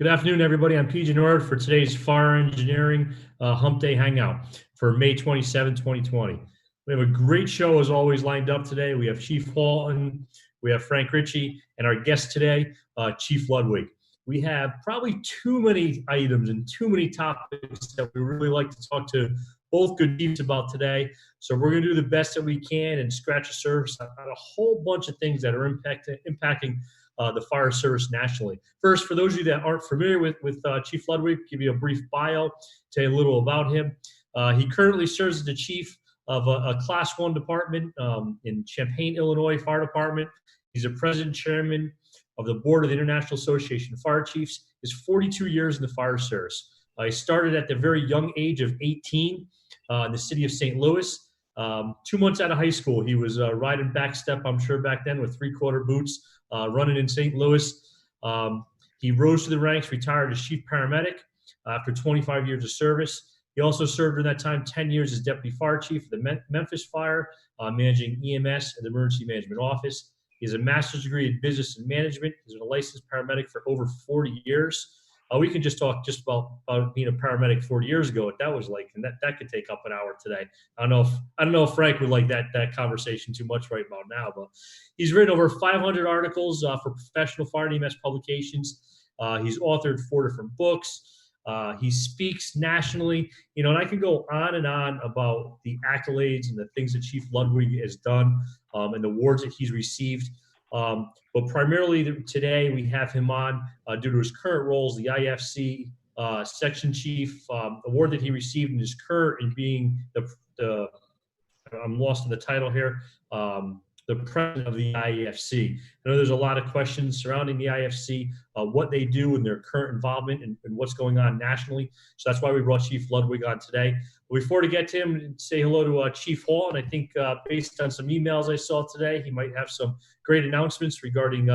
Good afternoon, everybody. I'm PJ Norwood for today's Fire Engineering Humpday Hangout for May 27, 2020. We have a great show, as always, lined up today. We have Chief Hall and we have Frank Ricci, and our guest today, Chief Ludwig. We have probably too many items and too many topics that we really like to talk to both good chiefs about today. So we're going to do the best that we can and scratch the surface on a whole bunch of things that are impacting the fire service nationally. First, for those of you that aren't familiar with Chief Ludwig, give you a brief bio, tell you a little about him. He currently serves as the chief of a Class 1 department in Champaign, Illinois Fire Department. He's a president and chairman of the board of the International Association of Fire Chiefs. He's 42 years in the fire service. He started at the very young age of 18 in the city of St. Louis. 2 months out of high school, he was riding back step, I'm sure back then, with three-quarter boots, running in St. Louis. He rose to the ranks, retired as chief paramedic after 25 years of service. He also served during that time 10 years as deputy fire chief for the Memphis Fire, managing EMS and the Emergency Management Office. He has a master's degree in business and management. He's been a licensed paramedic for over 40 years. We can just talk about being a paramedic 40 years ago, what that was like, and that could take up an hour today. I don't know if Frank would like that conversation too much right about now, but he's written over 500 articles for professional fire and EMS publications. He's authored 4 different books. He speaks nationally, and I can go on and on about the accolades and the things that Chief Ludwig has done and the awards that he's received. But primarily today we have him on due to his current roles, the IAFC section chief award that he received in his current in being the I'm lost in the title here, the president of the IAFC. I know there's a lot of questions surrounding the IAFC, what they do and their current involvement and what's going on nationally. So that's why we brought Chief Ludwig on today. But before to get to him, say hello to Chief Hall. And I think based on some emails I saw today, he might have some great announcements regarding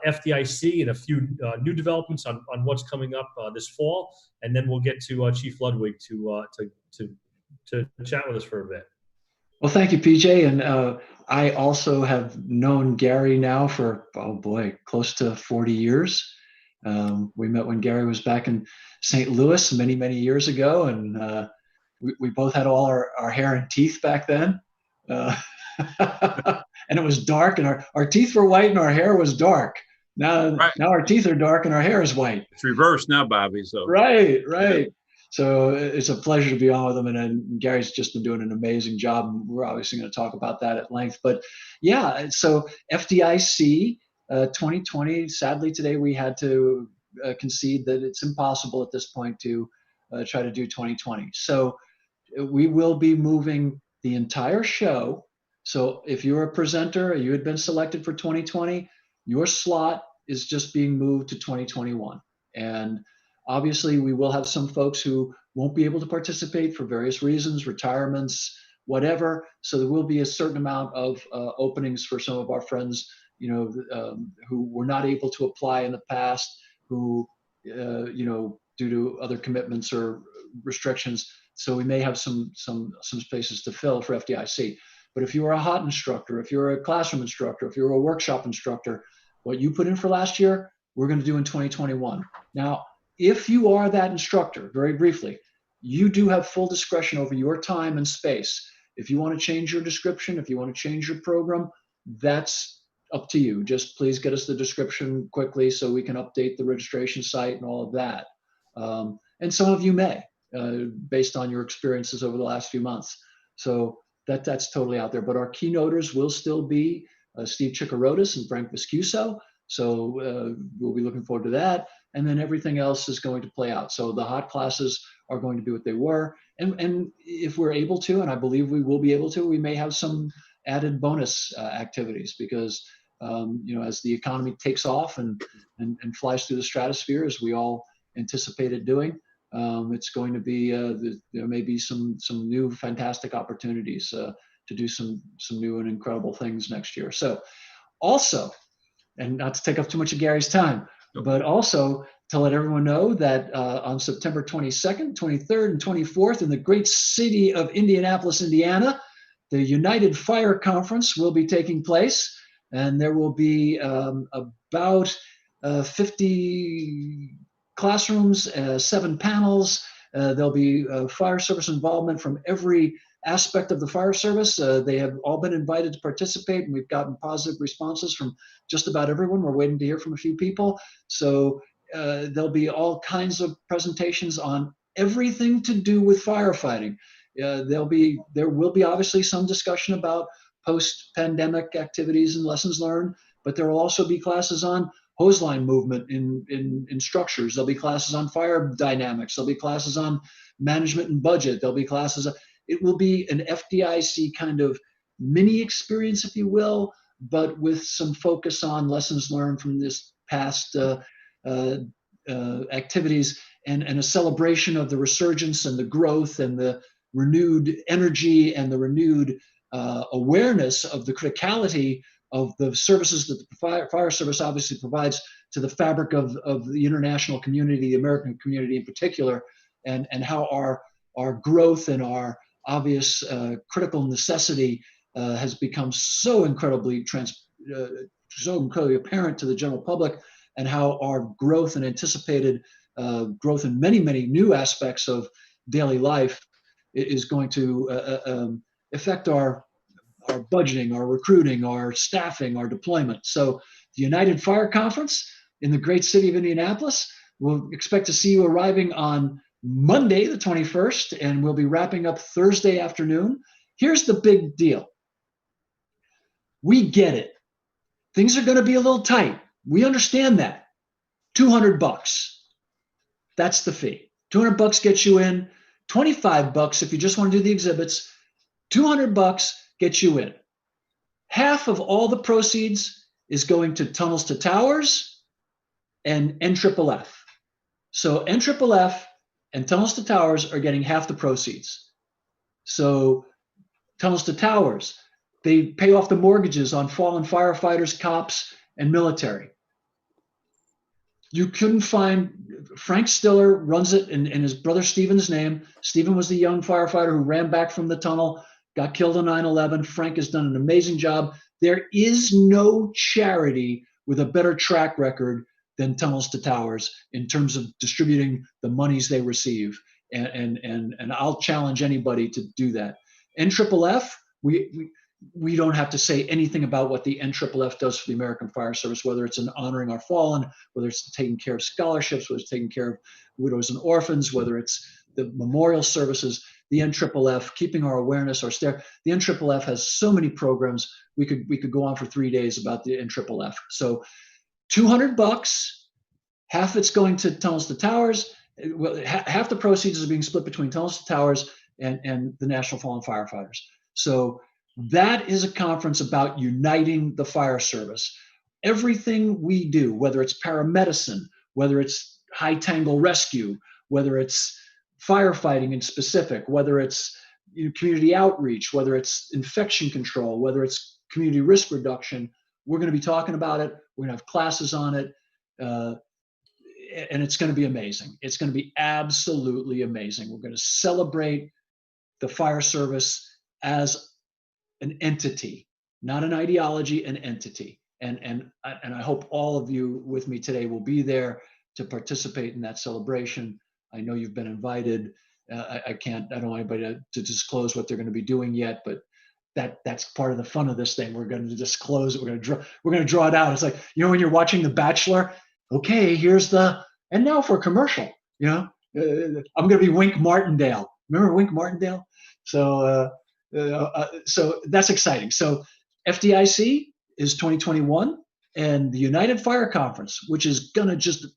FDIC and a few new developments on what's coming up this fall. And then we'll get to Chief Ludwig to chat with us for a bit. Well, thank you, PJ. And I also have known Gary now for, close to 40 years. We met when Gary was back in St. Louis many, many years ago. And we both had all our hair and teeth back then. And it was dark, and our teeth were white and our hair was dark. Now our teeth are dark and our hair is white. It's reversed now, Bobby. So Right. So it's a pleasure to be on with him, and Gary's just been doing an amazing job. And we're obviously going to talk about that at length. But yeah, so FDIC 2020. Sadly, today we had to concede that it's impossible at this point to try to do 2020. So we will be moving the entire show. So if you're a presenter, you had been selected for 2020, your slot is just being moved to 2021. And obviously, we will have some folks who won't be able to participate for various reasons, retirements, whatever. So there will be a certain amount of openings for some of our friends, who were not able to apply in the past, who, due to other commitments or restrictions. So we may have some spaces to fill for FDIC. But if you're a hot instructor, if you're a classroom instructor, if you're a workshop instructor, what you put in for last year, we're going to do in 2021. Now, if you are that instructor, very briefly, you do have full discretion over your time and space. If you want to change your description, if you want to change your program, that's up to you. Just please get us the description quickly so we can update the registration site and all of that. And some of you may, based on your experiences over the last few months. So that's totally out there. But our keynoters will still be Steve Chikarotis and Frank Viscuso. So we'll be looking forward to that. And then everything else is going to play out. So the hot classes are going to be what they were. And if we're able to, and I believe we will be able to, we may have some added bonus activities because, as the economy takes off and flies through the stratosphere, as we all anticipated doing, it's going to be, there may be some new fantastic opportunities to do some new and incredible things next year. So also, and not to take up too much of Gary's time, but also to let everyone know that on September 22nd, 23rd, and 24th in the great city of Indianapolis, Indiana, the United Fire Conference will be taking place. And there will be about 50 classrooms, 7 panels. There'll be fire service involvement from every aspect of the fire service. They have all been invited to participate, and we've gotten positive responses from just about everyone. We're waiting to hear from a few people. So there'll be all kinds of presentations on everything to do with firefighting. There will be obviously some discussion about post-pandemic activities and lessons learned, but there will also be classes on hose line movement in structures. There'll be classes on fire dynamics. There'll be classes on management and budget. There'll be classes. It will be an FDIC kind of mini experience, if you will, but with some focus on lessons learned from this past activities and a celebration of the resurgence and the growth and the renewed energy and the renewed awareness of the criticality of the services that the fire service obviously provides to the fabric of the international community, the American community in particular, and how our growth and our obvious critical necessity has become so incredibly apparent to the general public, and how our growth and anticipated growth in many, many new aspects of daily life is going to affect our budgeting, our recruiting, our staffing, our deployment. So the United Fire Conference in the great city of Indianapolis, we'll expect to see you arriving on Monday, the 21st, and we'll be wrapping up Thursday afternoon. Here's the big deal. We get it. Things are going to be a little tight. We understand that. $200. That's the fee. $200 gets you in. $25 if you just want to do the exhibits. $200 gets you in. Half of all the proceeds is going to Tunnels to Towers and NFFF. So NFFF and Tunnels to Towers are getting half the proceeds. So Tunnels to Towers, they pay off the mortgages on fallen firefighters, cops, and military. You couldn't find, Frank Stiller runs it in his brother Stephen's name. Stephen was the young firefighter who ran back from the tunnel, got killed on 9/11. Frank has done an amazing job. There is no charity with a better track record than Tunnels to Towers in terms of distributing the monies they receive. And I'll challenge anybody to do that. NFFF, we don't have to say anything about what the NFFF does for the American Fire Service, whether it's in honoring our fallen, whether it's taking care of scholarships, whether it's taking care of widows and orphans, whether it's the memorial services. The NFFF, keeping our awareness, the NFFF has so many programs. We could go on for 3 days about the NFFF. So $200, half it's going to Tunnels to Towers. Well, half the proceeds is being split between Tunnels to Towers and the National Fallen Firefighters. So that is a conference about uniting the fire service. Everything we do, whether it's paramedicine, whether it's high tangle rescue, whether it's firefighting in specific, whether it's community outreach, whether it's infection control, whether it's community risk reduction, we're going to be talking about it. We're going to have classes on it. And it's going to be amazing. It's going to be absolutely amazing. We're going to celebrate the fire service as an entity, not an ideology, an entity. And I hope all of you with me today will be there to participate in that celebration. I know you've been invited. I don't want anybody to disclose what they're going to be doing yet, but that's part of the fun of this thing. We're going to disclose it. We're going to draw it out. It's like, when you're watching The Bachelor, okay, and now for a commercial, I'm going to be Wink Martindale. Remember Wink Martindale? So that's exciting. So FDIC is 2021, and the United Fire Conference, which is going to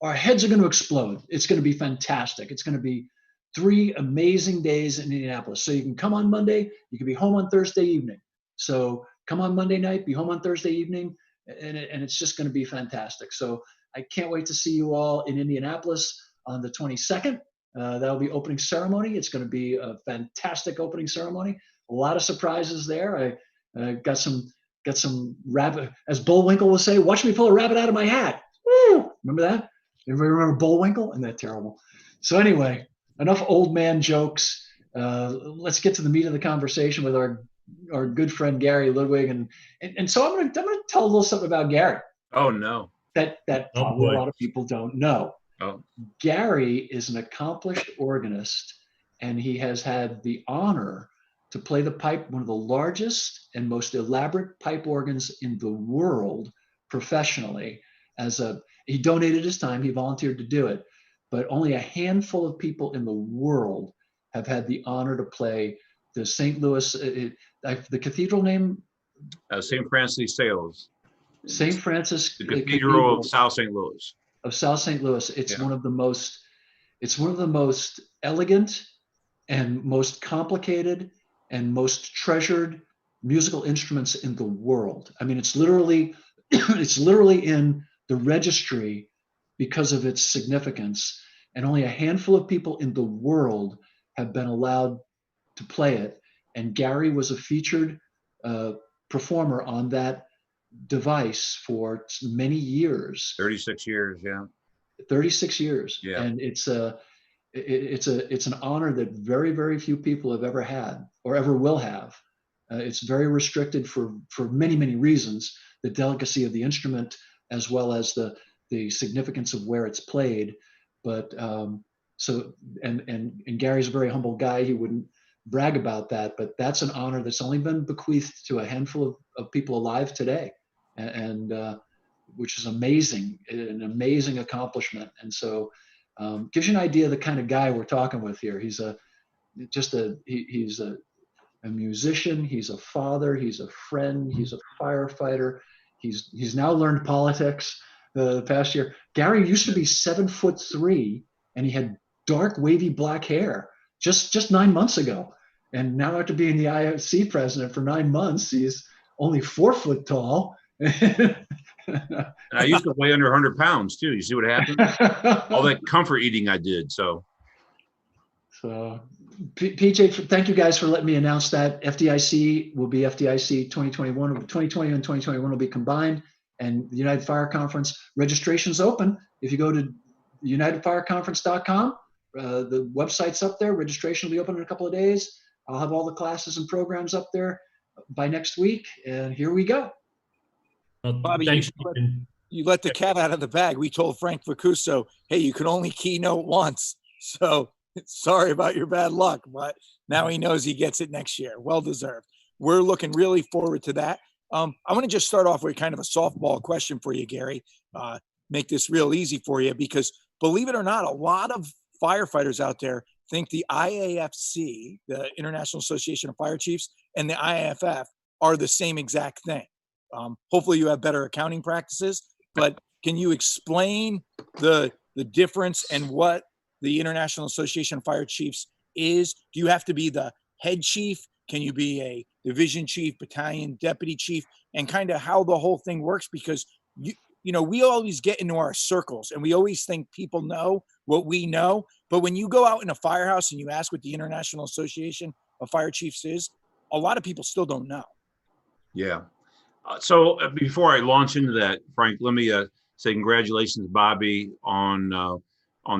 our heads are going to explode. It's going to be fantastic. It's going to be 3 amazing days in Indianapolis. So you can come on Monday, you can be home on Thursday evening. So come on Monday night, be home on Thursday evening, and it's just going to be fantastic. So I can't wait to see you all in Indianapolis on the 22nd. That'll be opening ceremony. It's going to be a fantastic opening ceremony. A lot of surprises there. I got some rabbit, as Bullwinkle will say, watch me pull a rabbit out of my hat. Woo! Remember that? Everybody remember Bullwinkle? Isn't that terrible? So anyway, enough old man jokes. Let's get to the meat of the conversation with our good friend Gary Ludwig, and so I'm gonna tell a little something about Gary. Oh no. That probably a lot of people don't know. Oh, Gary is an accomplished organist, and he has had the honor to play the pipe, one of the largest and most elaborate pipe organs in the world professionally. He donated his time, he volunteered to do it, but only a handful of people in the world have had the honor to play the St. Louis, the cathedral name? St. Francis de Sales. St. Francis The Cathedral of South St. Louis. Of South St. Louis. It's Yeah. one of the most elegant and most complicated and most treasured musical instruments in the world. I mean, it's literally in the registry because of its significance, and only a handful of people in the world have been allowed to play it. And Gary was a featured performer on that device for many years. 36 years, yeah. 36 years. Yeah. And it's an honor that very, very few people have ever had or ever will have. It's very restricted for many, many reasons, the delicacy of the instrument, as well as the significance of where it's played. But and Gary's a very humble guy. He wouldn't brag about that, but that's an honor that's only been bequeathed to a handful of people alive today. And which is amazing, an amazing accomplishment. And so gives you an idea of the kind of guy we're talking with here. He's a musician, he's a father, he's a friend, he's a firefighter. He's now learned politics the past year. Gary used to be 7'3", and he had dark, wavy black hair just 9 months ago. And now, after being the IAFC president for 9 months, he's only 4 foot tall. And I used to weigh under 100 pounds too. You see what happened? All that comfort eating I did. So PJ, thank you guys for letting me announce that. FDIC will be FDIC 2021. 2020 and 2021 will be combined. And the United Fire Conference registration's open. If you go to unitedfireconference.com, the website's up there. Registration will be open in a couple of days. I'll have all the classes and programs up there by next week. And here we go. Bobby, Thanks. you let the cat out of the bag. We told Frank Vacuso, hey, you can only keynote once. So sorry about your bad luck, but now he knows he gets it next year. Well deserved. We're looking really forward to that. I want to just start off with kind of a softball question for you, Gary. Make this real easy for you, because believe it or not, a lot of firefighters out there think the IAFC, the International Association of Fire Chiefs, and the IAFF are the same exact thing. Hopefully you have better accounting practices, but can you explain the difference and what the International Association of Fire Chiefs is? Do you have to be the head chief? Can you be a division chief, battalion, deputy chief, and kind of how the whole thing works? Because you know, we always get into our circles and we always think people know what we know. But when you go out in a firehouse and you ask what the International Association of Fire Chiefs is, a lot of people still don't know. Yeah. So before I launch into that, Frank, let me say congratulations, Bobby, on the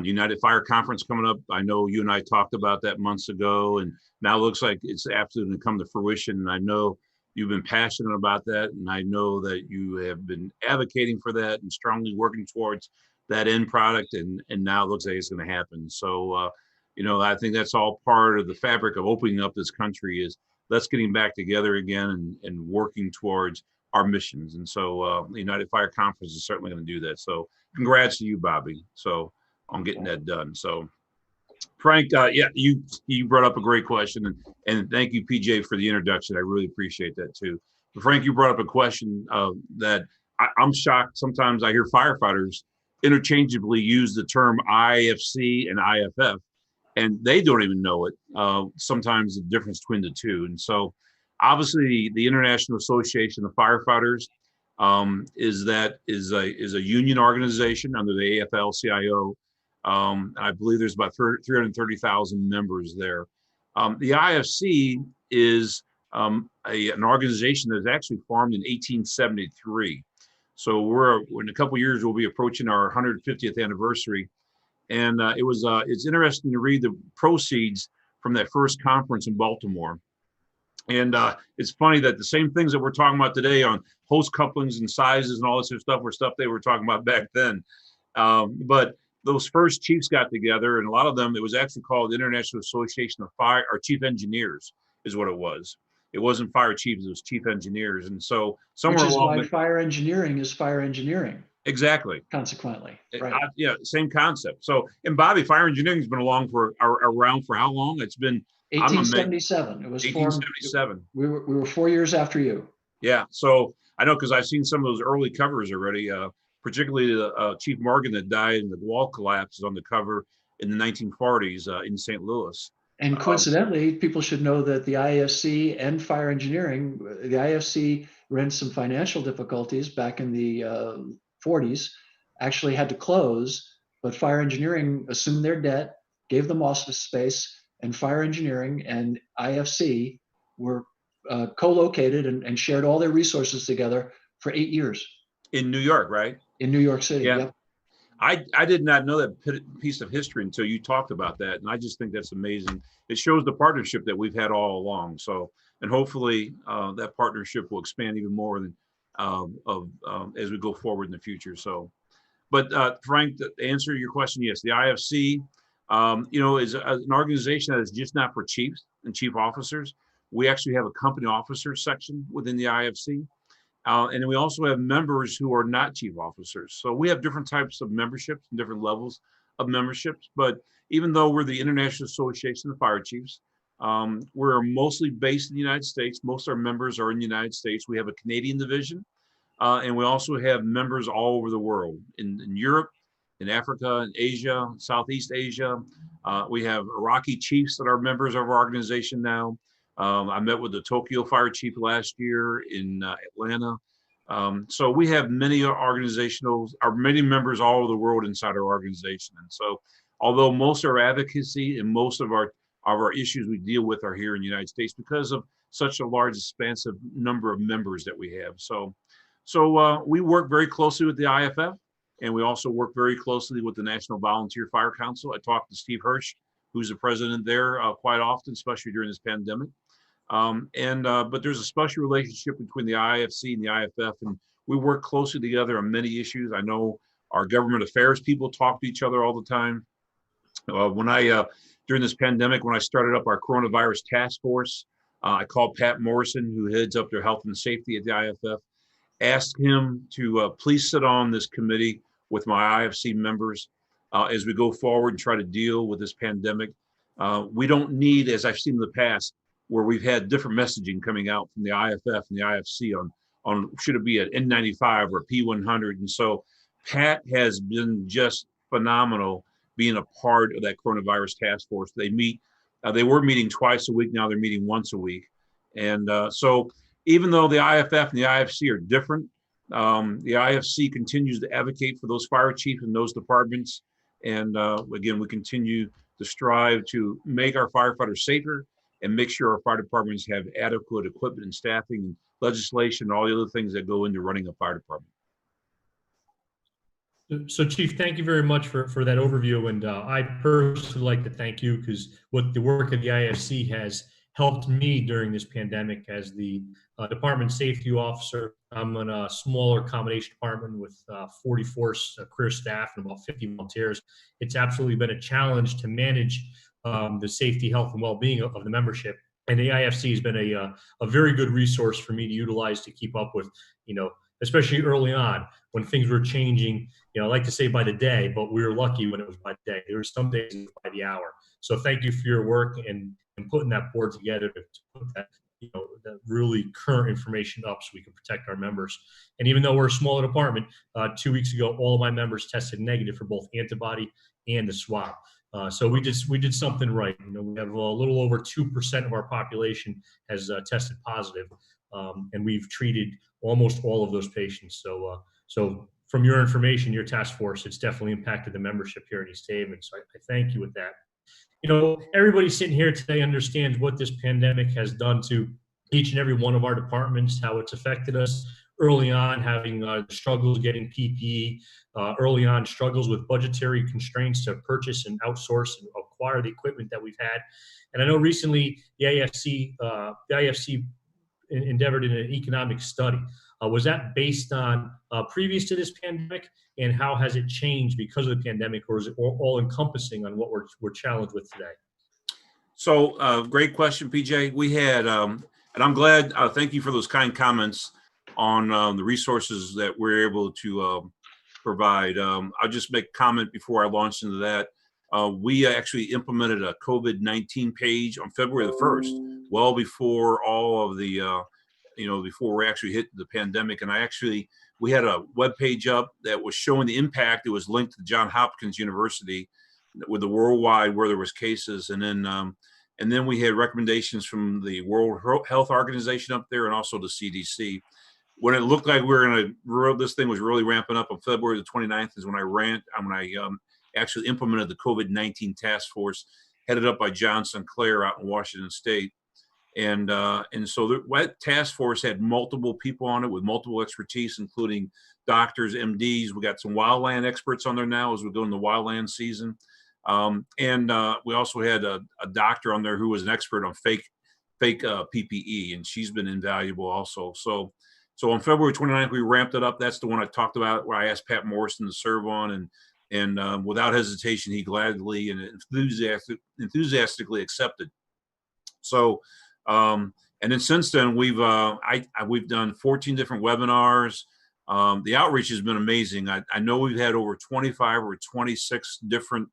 United Fire Conference coming up. I know you and I talked about that months ago, and now it looks like it's absolutely going to come to fruition. And I know you've been passionate about that, and I know that you have been advocating for that and strongly working towards that end product, and now it looks like it's going to happen. So, you know, I think that's all part of the fabric of opening up this country, is let's getting back together again and working towards our missions. And so the United Fire Conference is certainly going to do that. So congrats to you, Bobby. So on getting that done. So Frank, yeah, you brought up a great question, and thank you, PJ, for the introduction. I really appreciate that too. But Frank, you brought up a question that I'm shocked. Sometimes I hear firefighters interchangeably use the term IFC and IFF, and they don't even know it. Sometimes the difference between the two. And so obviously the International Association of Firefighters is a union organization under the AFL-CIO. I believe there's about 330,000 members there. The IFC is an organization that was actually formed in 1873. So we're in a couple of years, we'll be approaching our 150th anniversary. And it's interesting to read the proceeds from that first conference in Baltimore. And it's funny that the same things that we're talking about today on hose couplings and sizes and all this sort of stuff were stuff they were talking about back then. But those first chiefs got together, and a lot of them, it was actually called the International Association of Fire or Chief Engineers is what it was. It wasn't fire chiefs, it was chief engineers. And so somewhere Which is along why fire engineering is fire engineering. Exactly. Consequently, right? Yeah, same concept. So, and Bobby, fire engineering's been around for how long? It's been 1877. It was 1877. We were 4 years after you. Yeah. So I know because I've seen some of those early covers already. Particularly Chief Morgan that died in the wall collapse is on the cover in the 1940s in St. Louis. And coincidentally, people should know that the IAFC and fire engineering, the IAFC ran some financial difficulties back in the 40s, actually had to close, but fire engineering assumed their debt, gave them office space, and fire engineering and IFC were co-located and shared all their resources together for 8 years. In New York, right? In New York City, yeah. Yep. I did not know that piece of history until you talked about that. And I just think that's amazing. It shows the partnership that we've had all along. So, and hopefully that partnership will expand even more than, as we go forward in the future. So, but Frank, to answer your question, yes, the IFC, is an organization that is just not for chiefs and chief officers. We actually have a company officers section within the IFC. And then we also have members who are not chief officers. So we have different types of memberships and different levels of memberships. But even though we're the International Association of Fire Chiefs, we're mostly based in the United States. Most of our members are in the United States. We have a Canadian division, and we also have members all over the world, in Europe, in Africa, in Asia, Southeast Asia. We have Iraqi chiefs that are members of our organization now. I met with the Tokyo Fire Chief last year in Atlanta. So we have many many members all over the world inside our organization. And so, although most of our advocacy and most of our issues we deal with are here in the United States because of such a large, expansive number of members that we have. So we work very closely with the IFF, and we also work very closely with the National Volunteer Fire Council. I talked to Steve Hirsch, who's the president there quite often, especially during this pandemic. But there's a special relationship between the IFC and the IFF, and we work closely together on many issues. I know our government affairs people talk to each other all the time. During this pandemic, when I started up our coronavirus task force, I called Pat Morrison, who heads up their health and safety at the IFF, asked him to please sit on this committee with my IFC members as we go forward and try to deal with this pandemic. We don't need, as I've seen in the past, where we've had different messaging coming out from the IFF and the IFC on should it be an N95 or a P100. And so Pat has been just phenomenal being a part of that coronavirus task force. They were meeting twice a week. Now they're meeting once a week. And so even though the IFF and the IFC are different, the IFC continues to advocate for those fire chiefs and those departments. And again, we continue to strive to make our firefighters safer and make sure our fire departments have adequate equipment and staffing and legislation, and all the other things that go into running a fire department. So, Chief, thank you very much for that overview. And I personally like to thank you because what the work of the IFC has helped me during this pandemic as the department safety officer. I'm in a smaller combination department with 44 career staff and about 50 volunteers. It's absolutely been a challenge to manage the safety, health, and well-being of the membership. And the IFC has been a very good resource for me to utilize to keep up with, especially early on when things were changing, I like to say by the day, but we were lucky when it was by the day. There were some days it was by the hour. So thank you for your work and putting that board together to put that, that really current information up so we can protect our members. And even though we're a smaller department, 2 weeks ago, all of my members tested negative for both antibody and the swab. So we did something right. We have a little over 2% of our population has tested positive, and we've treated almost all of those patients. So from your information, your task force, it's definitely impacted the membership here in East Haven. So I thank you with that. Everybody sitting here today understands what this pandemic has done to each and every one of our departments, how it's affected us early on, having struggles getting PPE, early on struggles with budgetary constraints to purchase and outsource and acquire the equipment that we've had. And I know recently the IFC endeavored in an economic study Was that based on previous to this pandemic, and how has it changed because of the pandemic, or is it all encompassing on what we're challenged with today? So, great question, PJ. We had, and I'm glad. Thank you for those kind comments on the resources that we're able to provide. I'll just make a comment before I launch into that. We actually implemented a COVID-19 page on February the 1st, well before all of the, before we actually hit the pandemic. And we had a web page up that was showing the impact. It was linked to Johns Hopkins University with the worldwide where there was cases. And then we had recommendations from the World Health Organization up there and also the CDC. When it looked like this thing was really ramping up on February the 29th is when I actually implemented the COVID-19 task force headed up by John Sinclair out in Washington State. And so that task force had multiple people on it with multiple expertise, including doctors, MDs. We got some wildland experts on there now as we go into the wildland season. And we also had a doctor on there who was an expert on fake PPE, and she's been invaluable also. So on February 29th, we ramped it up. That's the one I talked about where I asked Pat Morrison to serve on, and without hesitation, he gladly and enthusiastically accepted. So, and then since then, we've done 14 different webinars. The outreach has been amazing. I know we've had over 25 or 26 different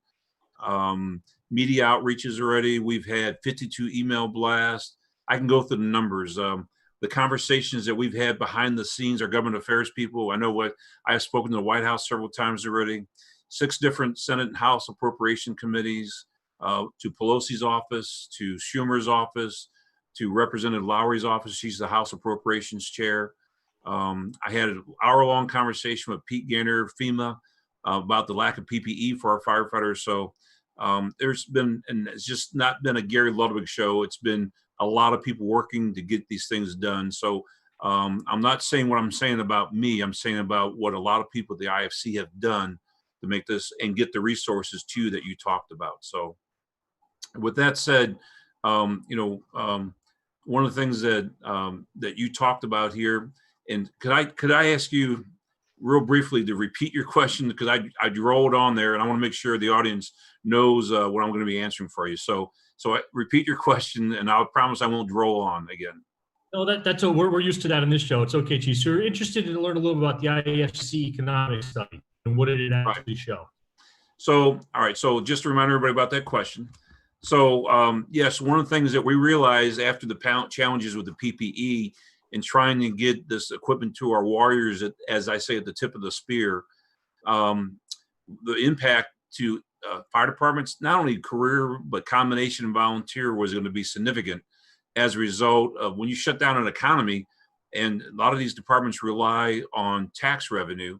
media outreaches already. We've had 52 email blasts. I can go through the numbers. The conversations that we've had behind the scenes, our government affairs people. I know I have spoken to the White House several times already. 6 different Senate and House appropriation committees, to Pelosi's office, to Schumer's office, to Representative Lowry's office. She's the House Appropriations Chair. I had an hour-long conversation with Pete Gaynor, FEMA, about the lack of PPE for our firefighters. So there's been, and it's just not been a Gary Ludwig show. It's been a lot of people working to get these things done. So I'm not saying what I'm saying about me. I'm saying about what a lot of people at the IFC have done to make this and get the resources too that you talked about. So with that said, one of the things that you talked about here, and could I ask you real briefly to repeat your question, because I rolled on there and I want to make sure the audience knows what I'm going to be answering for you. So repeat your question, and I'll promise I won't roll on again. No, that's we're used to that in this show. It's okay, Chief. So you're interested to learn a little bit about the IAFC economic study and what did it actually show? So, all right. So just to remind everybody about that question. So yes, one of the things that we realized after the challenges with the PPE and trying to get this equipment to our warriors, as I say, at the tip of the spear, the impact to fire departments, not only career, but combination and volunteer, was going to be significant as a result of when you shut down an economy, and a lot of these departments rely on tax revenue,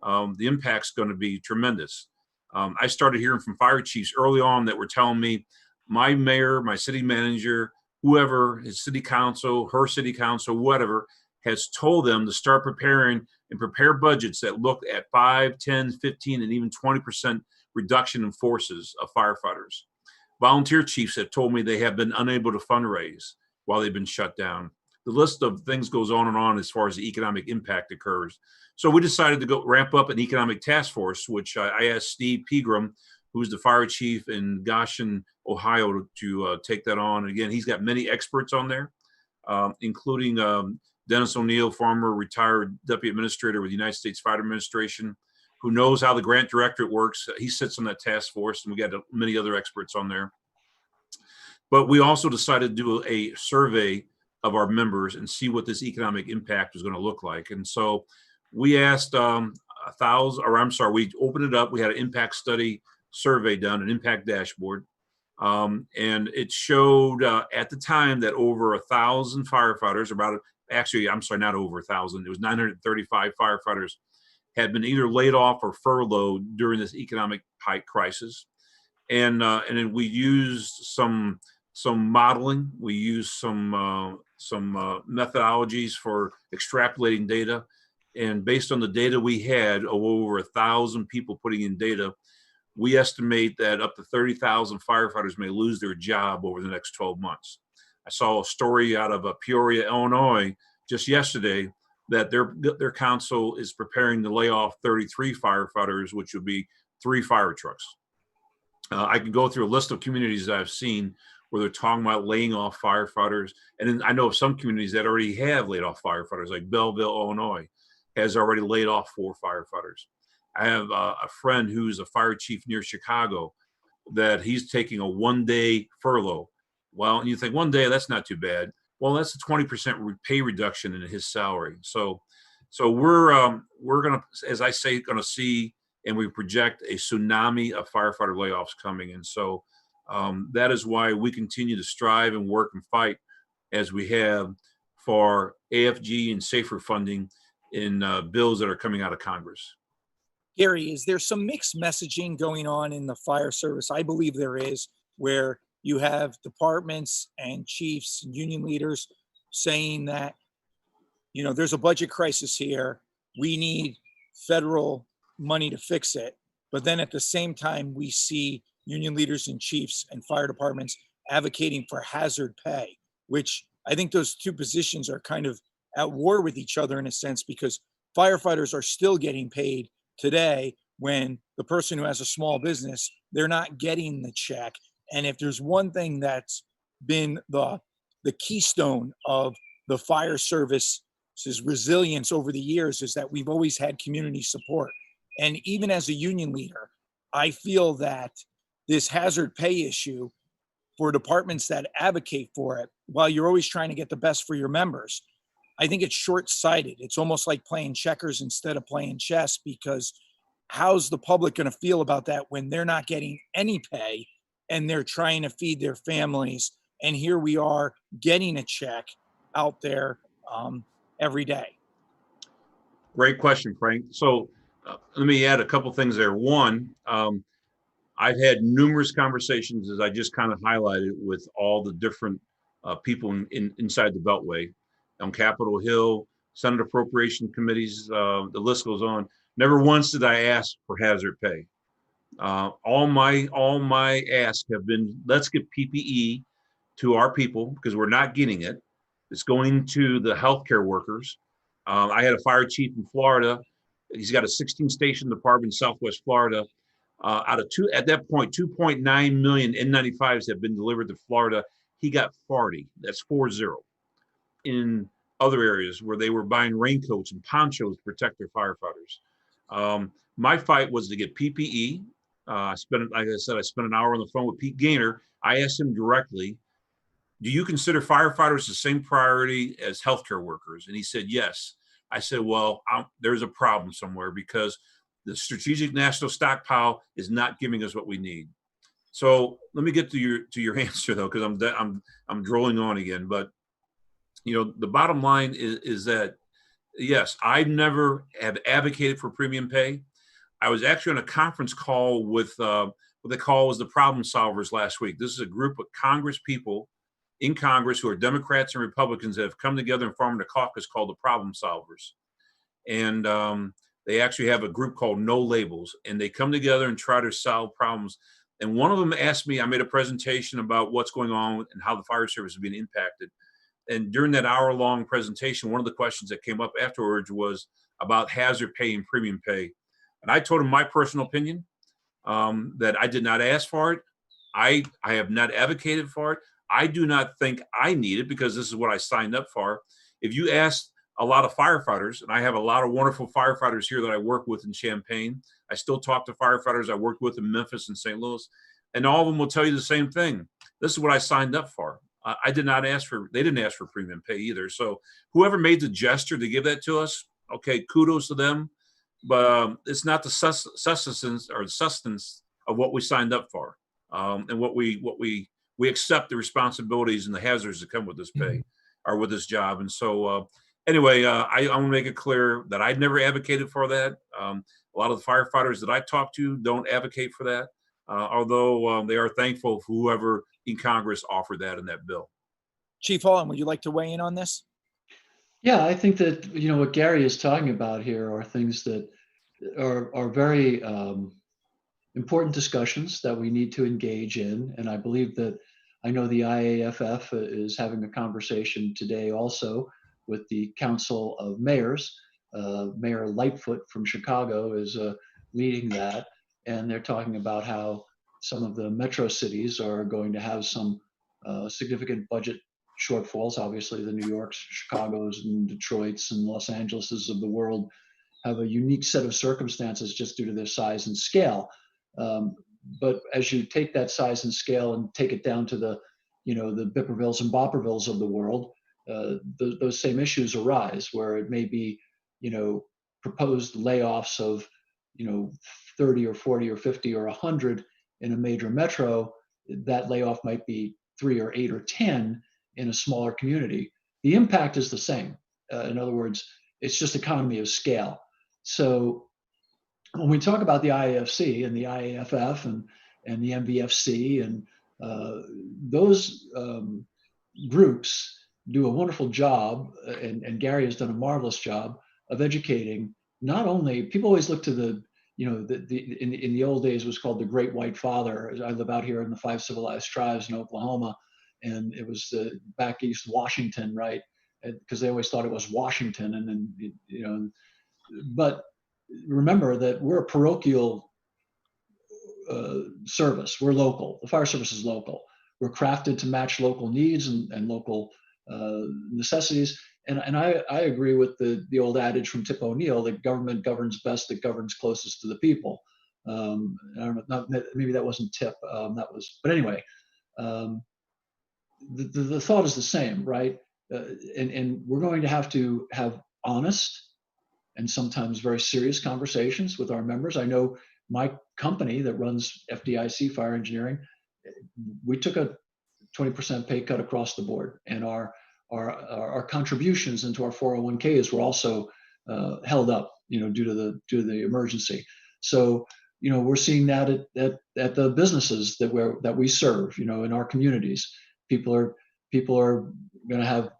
the impact's going to be tremendous. I started hearing from fire chiefs early on that were telling me, my mayor, my city manager, whoever, his city council, her city council, whatever, has told them to start prepare budgets that look at 5, 10, 15, and even 20% reduction in forces of firefighters. Volunteer chiefs have told me they have been unable to fundraise while they've been shut down. The list of things goes on and on as far as the economic impact occurs. So we decided to go ramp up an economic task force, which I asked Steve Pegram, who's the fire chief in Goshen, Ohio, to take that on. Again, he's got many experts on there, including Dennis O'Neill, former retired deputy administrator with the United States Fire Administration, who knows how the grant directorate works. He sits on that task force, and we got many other experts on there. But we also decided to do a survey of our members and see what this economic impact was going to look like. And so we asked we opened it up. We had an impact study survey done, an impact dashboard. And it showed at the time that over 1,000 firefighters, not over 1,000, it was 935 firefighters had been either laid off or furloughed during this economic crisis. And then we used some modeling. We used some methodologies for extrapolating data. And based on the data we had of over 1,000 people putting in data, we estimate that up to 30,000 firefighters may lose their job over the next 12 months. I saw a story out of Peoria, Illinois, just yesterday, that their council is preparing to lay off 33 firefighters, which would be 3 fire trucks. I can go through a list of communities that I've seen where they're talking about laying off firefighters. And then I know of some communities that already have laid off firefighters, like Belleville, Illinois, has already laid off 4 firefighters. I have a friend who's a fire chief near Chicago that he's taking a 1-day furlough. Well, and you think 1 day, that's not too bad. Well, that's a 20% pay reduction in his salary. So we're gonna, as I say, gonna see, and we project a tsunami of firefighter layoffs coming. And so that is why we continue to strive and work and fight as we have for AFG and safer funding in bills that are coming out of Congress. Gary, is there some mixed messaging going on in the fire service? I believe there is, where you have departments and chiefs and union leaders saying that, you know, there's a budget crisis here. We need federal money to fix it. But then at the same time, we see union leaders and chiefs and fire departments advocating for hazard pay, which I think those two positions are kind of at war with each other in a sense, because firefighters are still getting paid today when the person who has a small business, they're not getting the check. And if there's one thing that's been the keystone of the fire service's resilience over the years, is that we've always had community support. And even as a union leader, I feel that this hazard pay issue for departments that advocate for it, while you're always trying to get the best for your members, I think it's short-sighted. It's almost like playing checkers instead of playing chess, because how's the public going to feel about that when they're not getting any pay and they're trying to feed their families? And here we are getting a check out there every day. Great question, Frank. So let me add a couple things there. One, I've had numerous conversations, as I just kind of highlighted, with all the different people inside the Beltway, on Capitol Hill, Senate Appropriation Committees, the list goes on. Never once did I ask for hazard pay. All my asks have been, let's get PPE to our people, because we're not getting it. It's going to the healthcare workers. I had a fire chief in Florida. He's got a 16-station department in Southwest Florida. Out of at that point, 2.9 million N95s have been delivered to Florida. He got 40. That's 40. In other areas where they were buying raincoats and ponchos to protect their firefighters. My fight was to get PPE. Like I said, I spent an hour on the phone with Pete Gaynor. I asked him directly, do you consider firefighters the same priority as healthcare workers? And he said, yes. I said, well, there's a problem somewhere, because the Strategic National Stockpile is not giving us what we need. So let me get to your answer, though, because I'm drolling on again. But you know, the bottom line is that, yes, I never have advocated for premium pay. I was actually on a conference call with what they call was the problem solvers last week. This is a group of Congress people in Congress who are Democrats and Republicans that have come together and formed a caucus called the problem solvers. And they actually have a group called No Labels, and they come together and try to solve problems. And one of them asked me, I made a presentation about what's going on and how the fire service is being impacted. And during that hour-long presentation, one of the questions that came up afterwards was about hazard pay and premium pay. And I told him my personal opinion, that I did not ask for it. I have not advocated for it. I do not think I need it, because this is what I signed up for. If you ask a lot of firefighters, and I have a lot of wonderful firefighters here that I work with in Champaign. I still talk to firefighters I worked with in Memphis and St. Louis, and all of them will tell you the same thing. This is what I signed up for. I did not ask for, they didn't ask for premium pay either. So whoever made the gesture to give that to us, okay, kudos to them. But it's not the sustenance of what we signed up for, and what we accept the responsibilities and the hazards that come with this pay or with this job. And so anyway, I want to make it clear that I never advocated for that. A lot of the firefighters that I talk to don't advocate for that, although they are thankful for whoever in Congress offered that in that bill. Chief Holland, would you like to weigh in on this? Yeah, I think that, you know, what Gary is talking about here are things that are very important discussions that we need to engage in. And I believe that, I know the IAFF is having a conversation today also with the Council of Mayors. Mayor Lightfoot from Chicago is leading that, and they're talking about how some of the metro cities are going to have some significant budget shortfalls. Obviously, the New Yorks, Chicago's, and Detroit's, and Los Angeles's of the world have a unique set of circumstances just due to their size and scale. But as you take that size and scale and take it down to the, the Bippervilles and Boppervilles of the world, those same issues arise where it may be, proposed layoffs of, 30 or 40 or 50 or 100 in a major metro. That layoff might be 3 or 8 or 10 in a smaller community. The impact is the same. In other words, it's just economy of scale. So when we talk about the IAFC and the IAFF and the MVFC and those groups do a wonderful job, and Gary has done a marvelous job of educating. Not only people always look to the, in the old days it was called the Great White Father. I live out here in the 5 Civilized Tribes in Oklahoma, and it was back east Washington, right? Because they always thought it was Washington, and then but remember that we're a parochial service. We're local. The fire service is local. We're crafted to match local needs and local necessities. And I agree with the old adage from Tip O'Neill that government governs best that governs closest to the people. I don't know, maybe that wasn't Tip. But anyway, the thought is the same, right? And we're going to have honest and sometimes very serious conversations with our members. I know my company that runs FDIC Fire Engineering, we took a 20% pay cut across the board, and our contributions into our 401ks were also held up, due to the emergency. So, we're seeing that at the businesses that we serve, in our communities. People are going to have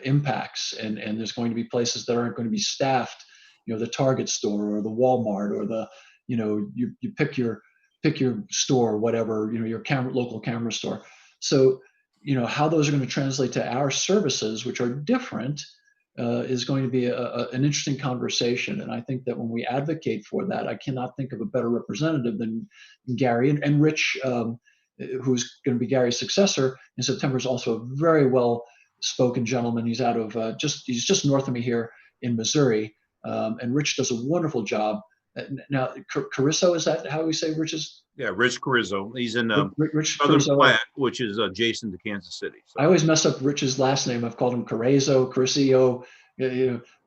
impacts, and there's going to be places that aren't going to be staffed, the Target store or the Walmart or the, you pick your store, whatever, your local camera store. So, how those are going to translate to our services, which are different, is going to be an interesting conversation. And I think that when we advocate for that, I cannot think of a better representative than Gary and Rich, who's going to be Gary's successor in September, is also a very well-spoken gentleman. He's out of he's just north of me here in Missouri, and Rich does a wonderful job. Now, Caruso, is that how we say Rich's? Yeah, Rich Carrizo. He's in Rich Southern Caruso. Platte, which is adjacent to Kansas City. So. I always mess up Rich's last name. I've called him Carrizo,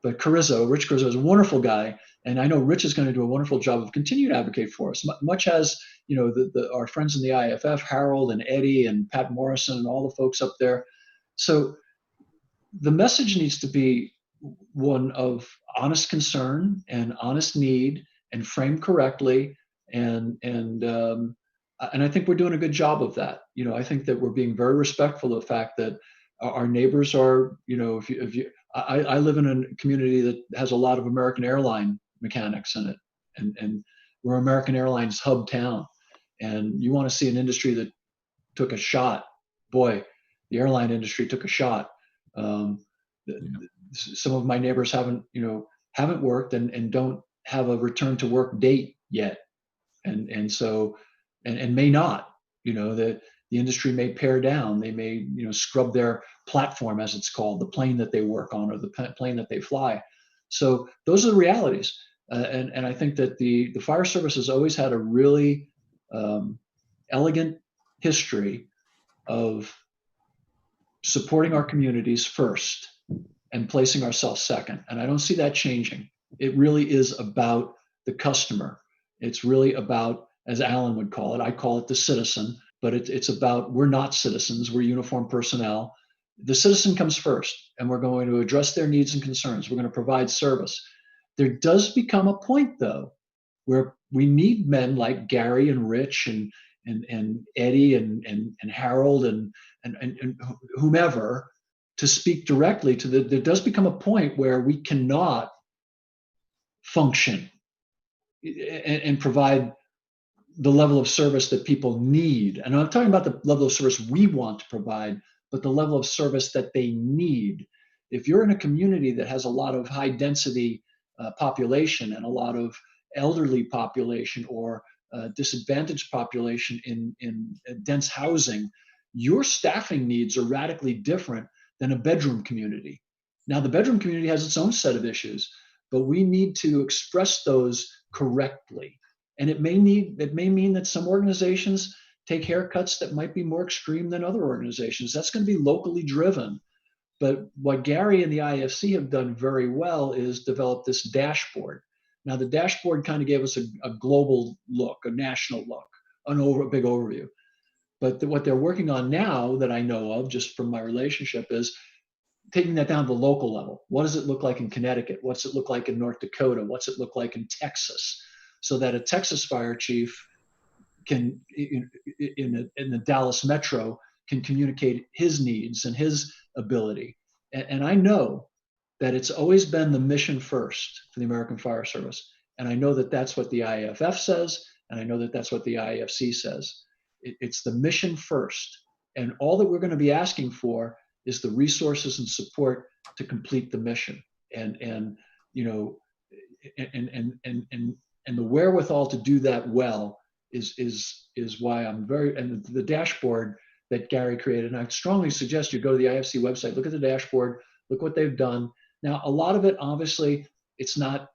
but Carrizo, Rich Carrizo is a wonderful guy. And I know Rich is going to do a wonderful job of continuing to advocate for us, much as, our friends in the IAFF, Harold and Eddie and Pat Morrison and all the folks up there. So the message needs to be one of honest concern and honest need and framed correctly. And I think we're doing a good job of that. I think that we're being very respectful of the fact that our neighbors are, I live in a community that has a lot of American airline mechanics in it, and we're American Airlines hub town. And you want to see an industry that took a shot. Boy, the airline industry took a shot. Some of my neighbors haven't worked and don't have a return to work date yet. And so may not, the industry may pare down. They may, scrub their platform, as it's called, the plane that they work on or the plane that they fly. So those are the realities. And I think that the fire service has always had a really elegant history of supporting our communities first and placing ourselves second. And I don't see that changing. It really is about the customer. It's really about, as Alan would call it, I call it the citizen, but it's about, we're not citizens, we're uniformed personnel. The citizen comes first, and we're going to address their needs and concerns. We're going to provide service. There does become a point, though, where we need men like Gary and Rich and Eddie and Harold and whomever to speak directly to there does become a point where we cannot function and provide the level of service that people need. And I'm not talking about the level of service we want to provide, but the level of service that they need. if you're in a community that has a lot of high density population and a lot of elderly population or disadvantaged population in dense housing, your staffing needs are radically different than a bedroom community. Now, the bedroom community has its own set of issues, but we need to express those correctly. And it may mean that some organizations take haircuts that might be more extreme than other organizations. That's going to be locally driven. But what Gary and the IAFC have done very well is develop this dashboard. Now, the dashboard kind of gave us a global look, a national look, a big overview. But what they're working on now that I know of, just from my relationship, is taking that down to the local level. What does it look like in Connecticut? What's it look like in North Dakota? What's it look like in Texas? So that a Texas fire chief can, in the Dallas metro, can communicate his needs and his ability. And I know that it's always been the mission first for the American Fire Service. And I know that that's what the IAFF says, and I know that that's what the IAFC says. It's the mission first. And all that we're going to be asking for is the resources and support to complete the mission. And you know, and the wherewithal to do that well is why I'm very, and the dashboard that Gary created, and I strongly suggest you go to the IFC website, look at the dashboard, look what they've done. Now, a lot of it, obviously, it's not,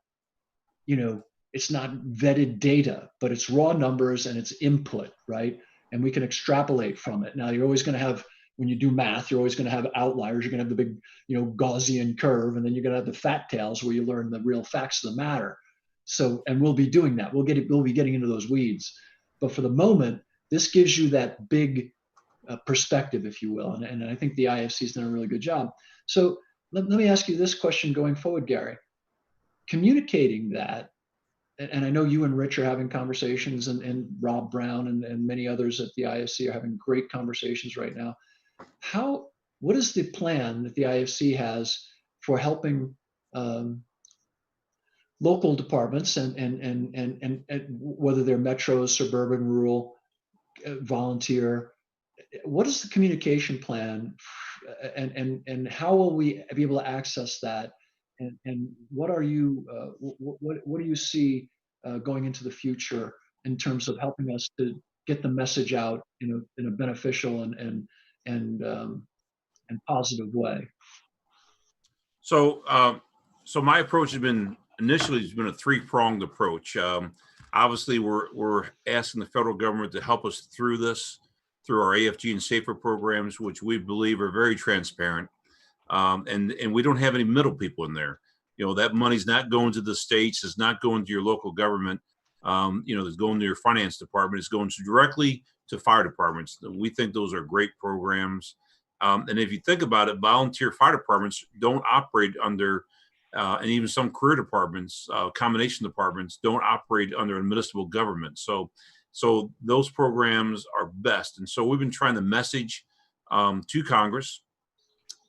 you know, it's not vetted data, but it's raw numbers and it's input, right? And we can extrapolate from it. Now, you're always going to have, when you do math, you're always going to have outliers. You're going to have the big, you know, Gaussian curve, and then you're going to have the fat tails where you learn the real facts of the matter. So, and we'll be doing that. We'll be getting into those weeds. But for the moment, this gives you that big perspective, if you will. And I think the IFC has done a really good job. So let me ask you this question going forward, Gary. Communicating that, and I know you and Rich are having conversations, and Rob Brown and many others at the IFC are having great conversations right now. What is the plan that the IFC has for helping local departments and whether they're metro, suburban, rural, volunteer? What is the communication plan, and how will we be able to access that? And what are you what do you see going into the future in terms of helping us to get the message out in a beneficial and positive way? So, so my approach has been a three-pronged approach. Obviously, we're asking the federal government to help us through this, through our AFG and SAFER programs, which we believe are very transparent. And we don't have any middle people in there. You know, that money's not going to the states, it's not going to your local government. You know, it's going to your finance department, it's going directly to fire departments. We think those are great programs. And if you think about it, volunteer fire departments don't operate under, and even some career departments, combination departments don't operate under a municipal government. So those programs are best. And so we've been trying to message to Congress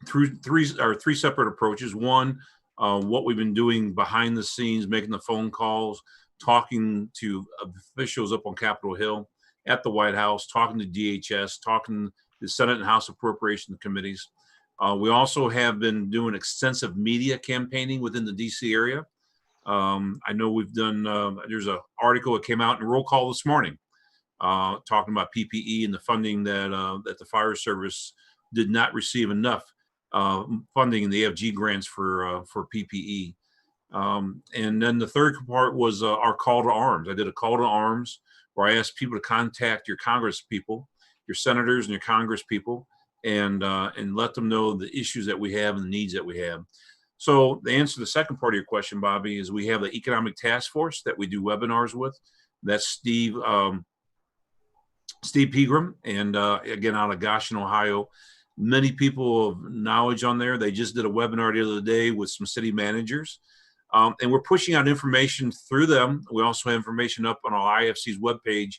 through three separate approaches. One, what we've been doing behind the scenes, making the phone calls, talking to officials up on Capitol Hill, at the White House, talking to DHS, talking to the Senate and House Appropriation Committees. We also have been doing extensive media campaigning within the DC area. I know we've done, there's an article that came out in Roll Call this morning talking about PPE and the funding that the fire service did not receive enough funding in the AFG grants for PPE. And then the third part was our call to arms. I did a call to arms where I asked people to contact your Congress people, your senators and your Congress people, and let them know the issues that we have and the needs that we have. So the answer to the second part of your question, Bobby, is we have the Economic Task Force that we do webinars with. That's Steve Pegram, and again, out of Goshen, Ohio. Many people of knowledge on there. They just did a webinar the other day with some city managers. And we're pushing out information through them. We also have information up on our IFC's webpage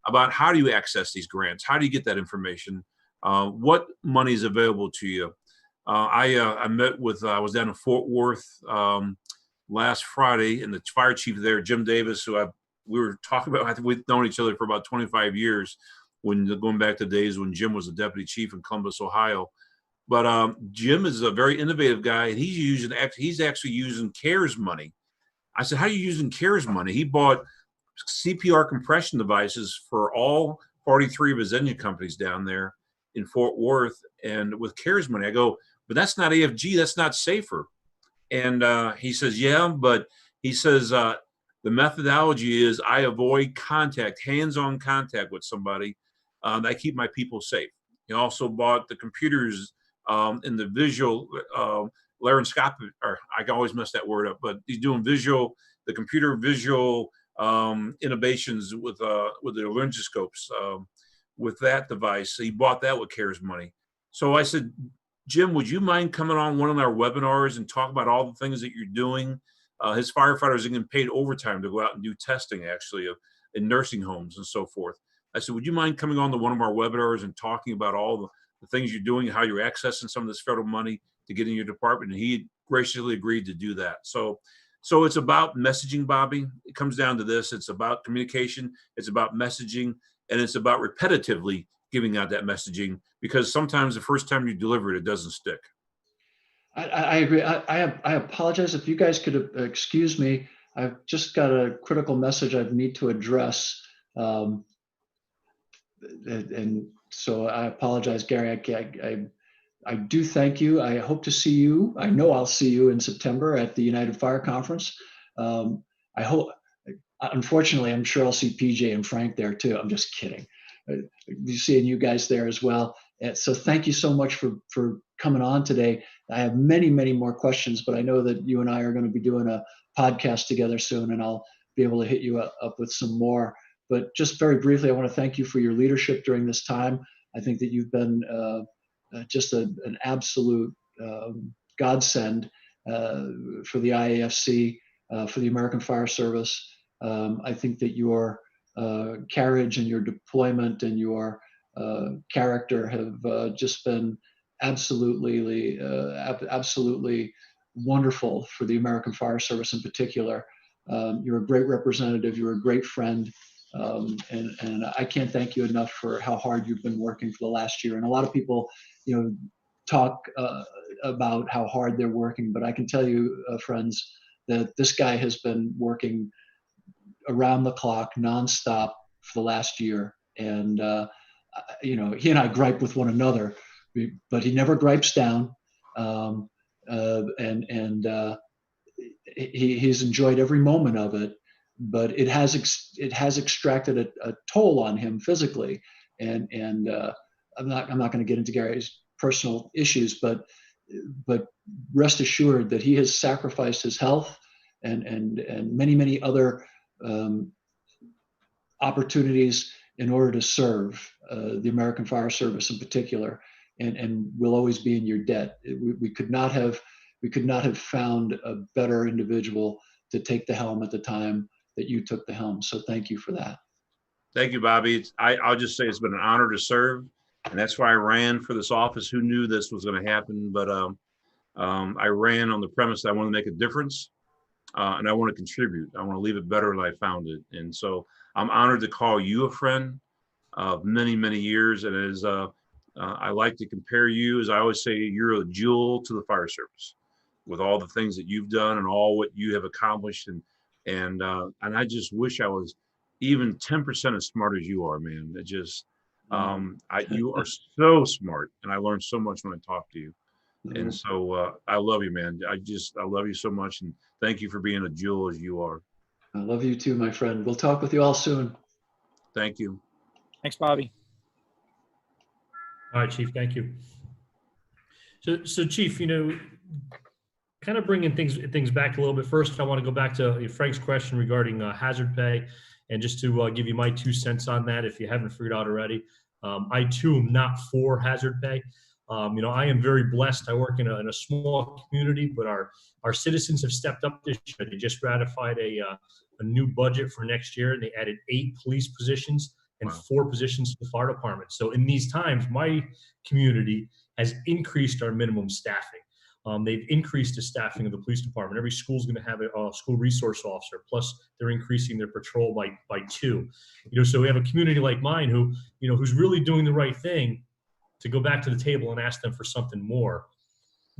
about how do you access these grants? How do you get that information? What money is available to you? I met with, I was down in Fort Worth last Friday, and the fire chief there, Jim Davis, who we were talking about, I think we've known each other for about 25 years, going back to days when Jim was the deputy chief in Columbus, Ohio. But Jim is a very innovative guy, and he's actually using CARES money. I said, how are you using CARES money? He bought CPR compression devices for all 43 of his engine companies down there in Fort Worth, and with CARES money. I go, but that's not AFG, that's not safer. And he says, yeah, but he says the methodology is I avoid contact, hands-on contact with somebody. I keep my people safe. He also bought the computers in the visual laryngoscopy, or I can always mess that word up, but he's doing the computer visual innovations with the laryngoscopes with that device. He bought that with CARES money. So I said, Jim, would you mind coming on one of our webinars and talk about all the things that you're doing? His firefighters are getting paid overtime to go out and do testing, actually, in nursing homes and so forth. I said, would you mind coming on to one of our webinars and talking about all the things you're doing, how you're accessing some of this federal money to get in your department? And he graciously agreed to do that. So it's about messaging, Bobby. It comes down to this. It's about communication. It's about messaging. And it's about repetitively giving out that messaging, because sometimes the first time you deliver it, it doesn't stick. I agree. I apologize if you guys could excuse me. I've just got a critical message I need to address. And so I apologize, Gary. I do thank you. I hope to see you. I know I'll see you in September at the United Fire Conference. I hope, unfortunately, I'm sure I'll see PJ and Frank there too. I'm just kidding. Seeing you guys there as well. And so thank you so much for coming on today. I have many, many more questions, but I know that you and I are going to be doing a podcast together soon, and I'll be able to hit you up with some more. But just very briefly, I want to thank you for your leadership during this time. I think that you've been just an absolute godsend for the IAFC, for the American Fire Service. I think that your carriage and your deployment and your character have just been absolutely wonderful for the American Fire Service in particular. You're a great representative. You're a great friend. And I can't thank you enough for how hard you've been working for the last year. And a lot of people, talk about how hard they're working, but I can tell you, friends, that this guy has been working around the clock, nonstop for the last year. And, he and I gripe with one another, but he never gripes down. He's enjoyed every moment of it, but it has extracted a toll on him physically. And I'm not going to get into Gary's personal issues, but rest assured that he has sacrificed his health and many, many other opportunities in order to serve the American Fire Service in particular, and will always be in your debt. We could not have found a better individual to take the helm at the time that you took the helm. So thank you for that. Thank you, Bobby. I'll just say it's been an honor to serve, and that's why I ran for this office. Who knew this was going to happen? But I ran on the premise that I want to make a difference, and I want to contribute. I want to leave it better than I found it. And so I'm honored to call you a friend of many, many years. And as I like to compare you, as I always say, you're a jewel to the fire service with all the things that you've done and all what you have accomplished. And I just wish I was even 10% as smart as you are, man. It just, you are so smart, and I learned so much when I talk to you. And so I love you, man. I love you so much, and thank you for being a jewel as you are. I love you too, my friend. We'll talk with you all soon. Thank you. Thanks, Bobby. All right, Chief. Thank you. So Chief, kind of bringing things back a little bit. First, I want to go back to Frank's question regarding hazard pay, and just to give you my 2 cents on that, if you haven't figured out already. I too am not for hazard pay. I am very blessed. I work in a small community, but our citizens have stepped up this year. They just ratified a new budget for next year, and they added 8 police positions and 4 positions to the fire department. So in these times, my community has increased our minimum staffing. They've increased the staffing of the police department. Every school is going to have a school resource officer. Plus, they're increasing their patrol by 2. So we have a community like mine who's really doing the right thing, to go back to the table and ask them for something more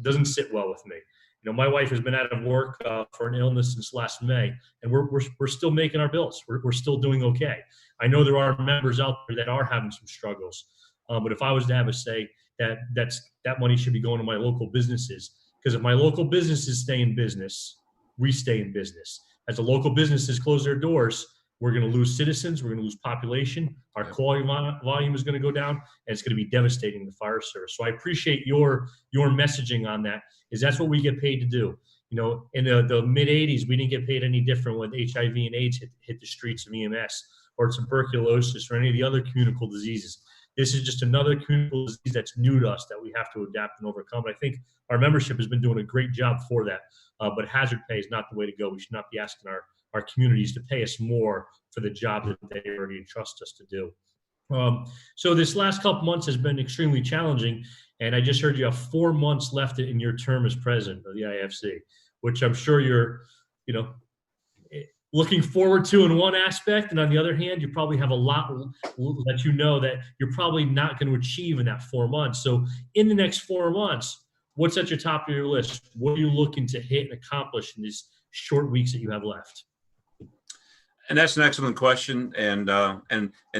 doesn't sit well with me. You know, my wife has been out of work for an illness since last May, and we're still making our bills. We're still doing okay. I know there are members out there that are having some struggles, but if I was to have a say, that money should be going to my local businesses, because if my local businesses stay in business, we stay in business. As the local businesses close their doors, we're going to lose citizens. We're going to lose population. Our quality volume is going to go down, and it's going to be devastating to the fire service. So I appreciate your messaging on that, is that's what we get paid to do. You know, in the mid 80s, we didn't get paid any different when HIV and AIDS hit the streets of EMS, or tuberculosis, or any of the other communicable diseases. This is just another communicable disease that's new to us that we have to adapt and overcome. And I think our membership has been doing a great job for that. But hazard pay is not the way to go. We should not be asking our communities to pay us more for the job that they already entrust us to do. So this last couple months has been extremely challenging, and I just heard you have 4 months left in your term as president of the IAFC, which I'm sure you're, looking forward to in one aspect, and on the other hand, you probably have a lot that that you're probably not going to achieve in that 4 months. So in the next 4 months, what's at your top of your list? What are you looking to hit and accomplish in these short weeks that you have left? And that's an excellent question, and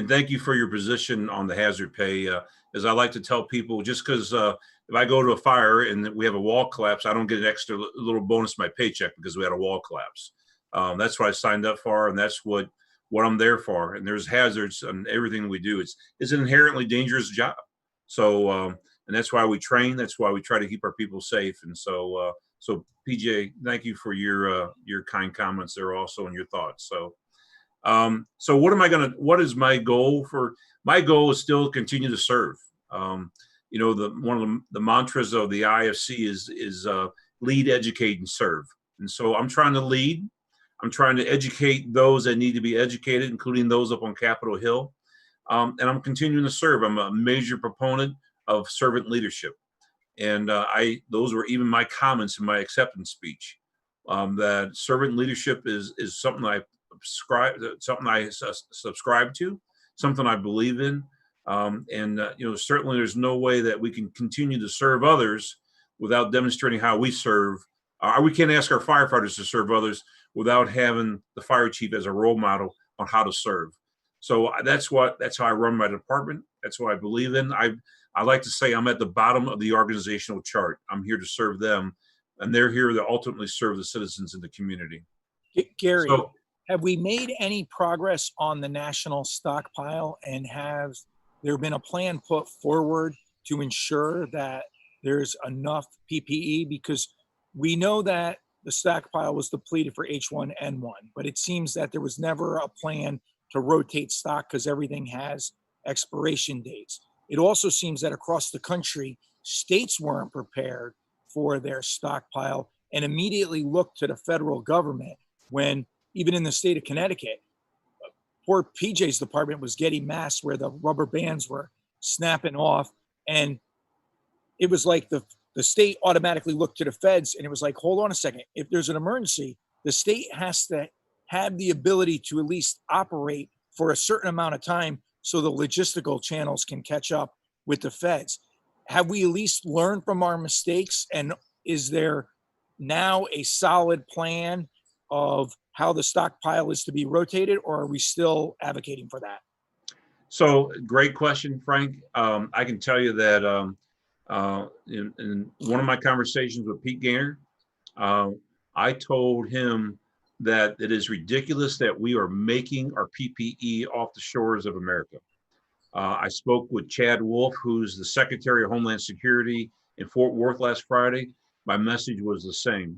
thank you for your position on the hazard pay. As I like to tell people, just because if I go to a fire and we have a wall collapse, I don't get an extra little bonus to my paycheck because we had a wall collapse. That's what I signed up for, and that's what I'm there for. And there's hazards and everything we do. It's an inherently dangerous job. So and that's why we train. That's why we try to keep our people safe. And so PJ, thank you for your kind comments there also, and your thoughts. So what is my goal for? My goal is still to continue to serve. One of the mantras of the IFC is lead, educate, and serve. And so I'm trying to lead. I'm trying to educate those that need to be educated, including those up on Capitol Hill. And I'm continuing to serve. I'm a major proponent of servant leadership. And those were even my comments in my acceptance speech, that servant leadership is something I subscribe to, something I believe in. Certainly there's no way that we can continue to serve others without demonstrating how we serve. We can't ask our firefighters to serve others without having the fire chief as a role model on how to serve. So that's how I run my department. That's what I believe in. I like to say I'm at the bottom of the organizational chart. I'm here to serve them, and they're here to ultimately serve the citizens in the community. Gary, have we made any progress on the national stockpile, and have there been a plan put forward to ensure that there's enough PPE? Because we know that the stockpile was depleted for H1N1, but it seems that there was never a plan to rotate stock because everything has expiration dates. It also seems that across the country, states weren't prepared for their stockpile and immediately looked to the federal government when, even in the state of Connecticut, poor PJ's department was getting masks where the rubber bands were snapping off. And it was like the state automatically looked to the feds, and it was like, hold on a second. If there's an emergency, the state has to have the ability to at least operate for a certain amount of time so the logistical channels can catch up with the feds. Have we at least learned from our mistakes? And is there now a solid plan of how the stockpile is to be rotated, or are we still advocating for that? So great question, Frank. I can tell you that in one of my conversations with Pete Gaynor, I told him that it is ridiculous that we are making our PPE off the shores of America. I spoke with Chad Wolf, who's the Secretary of Homeland Security in Fort Worth last Friday. My message was the same.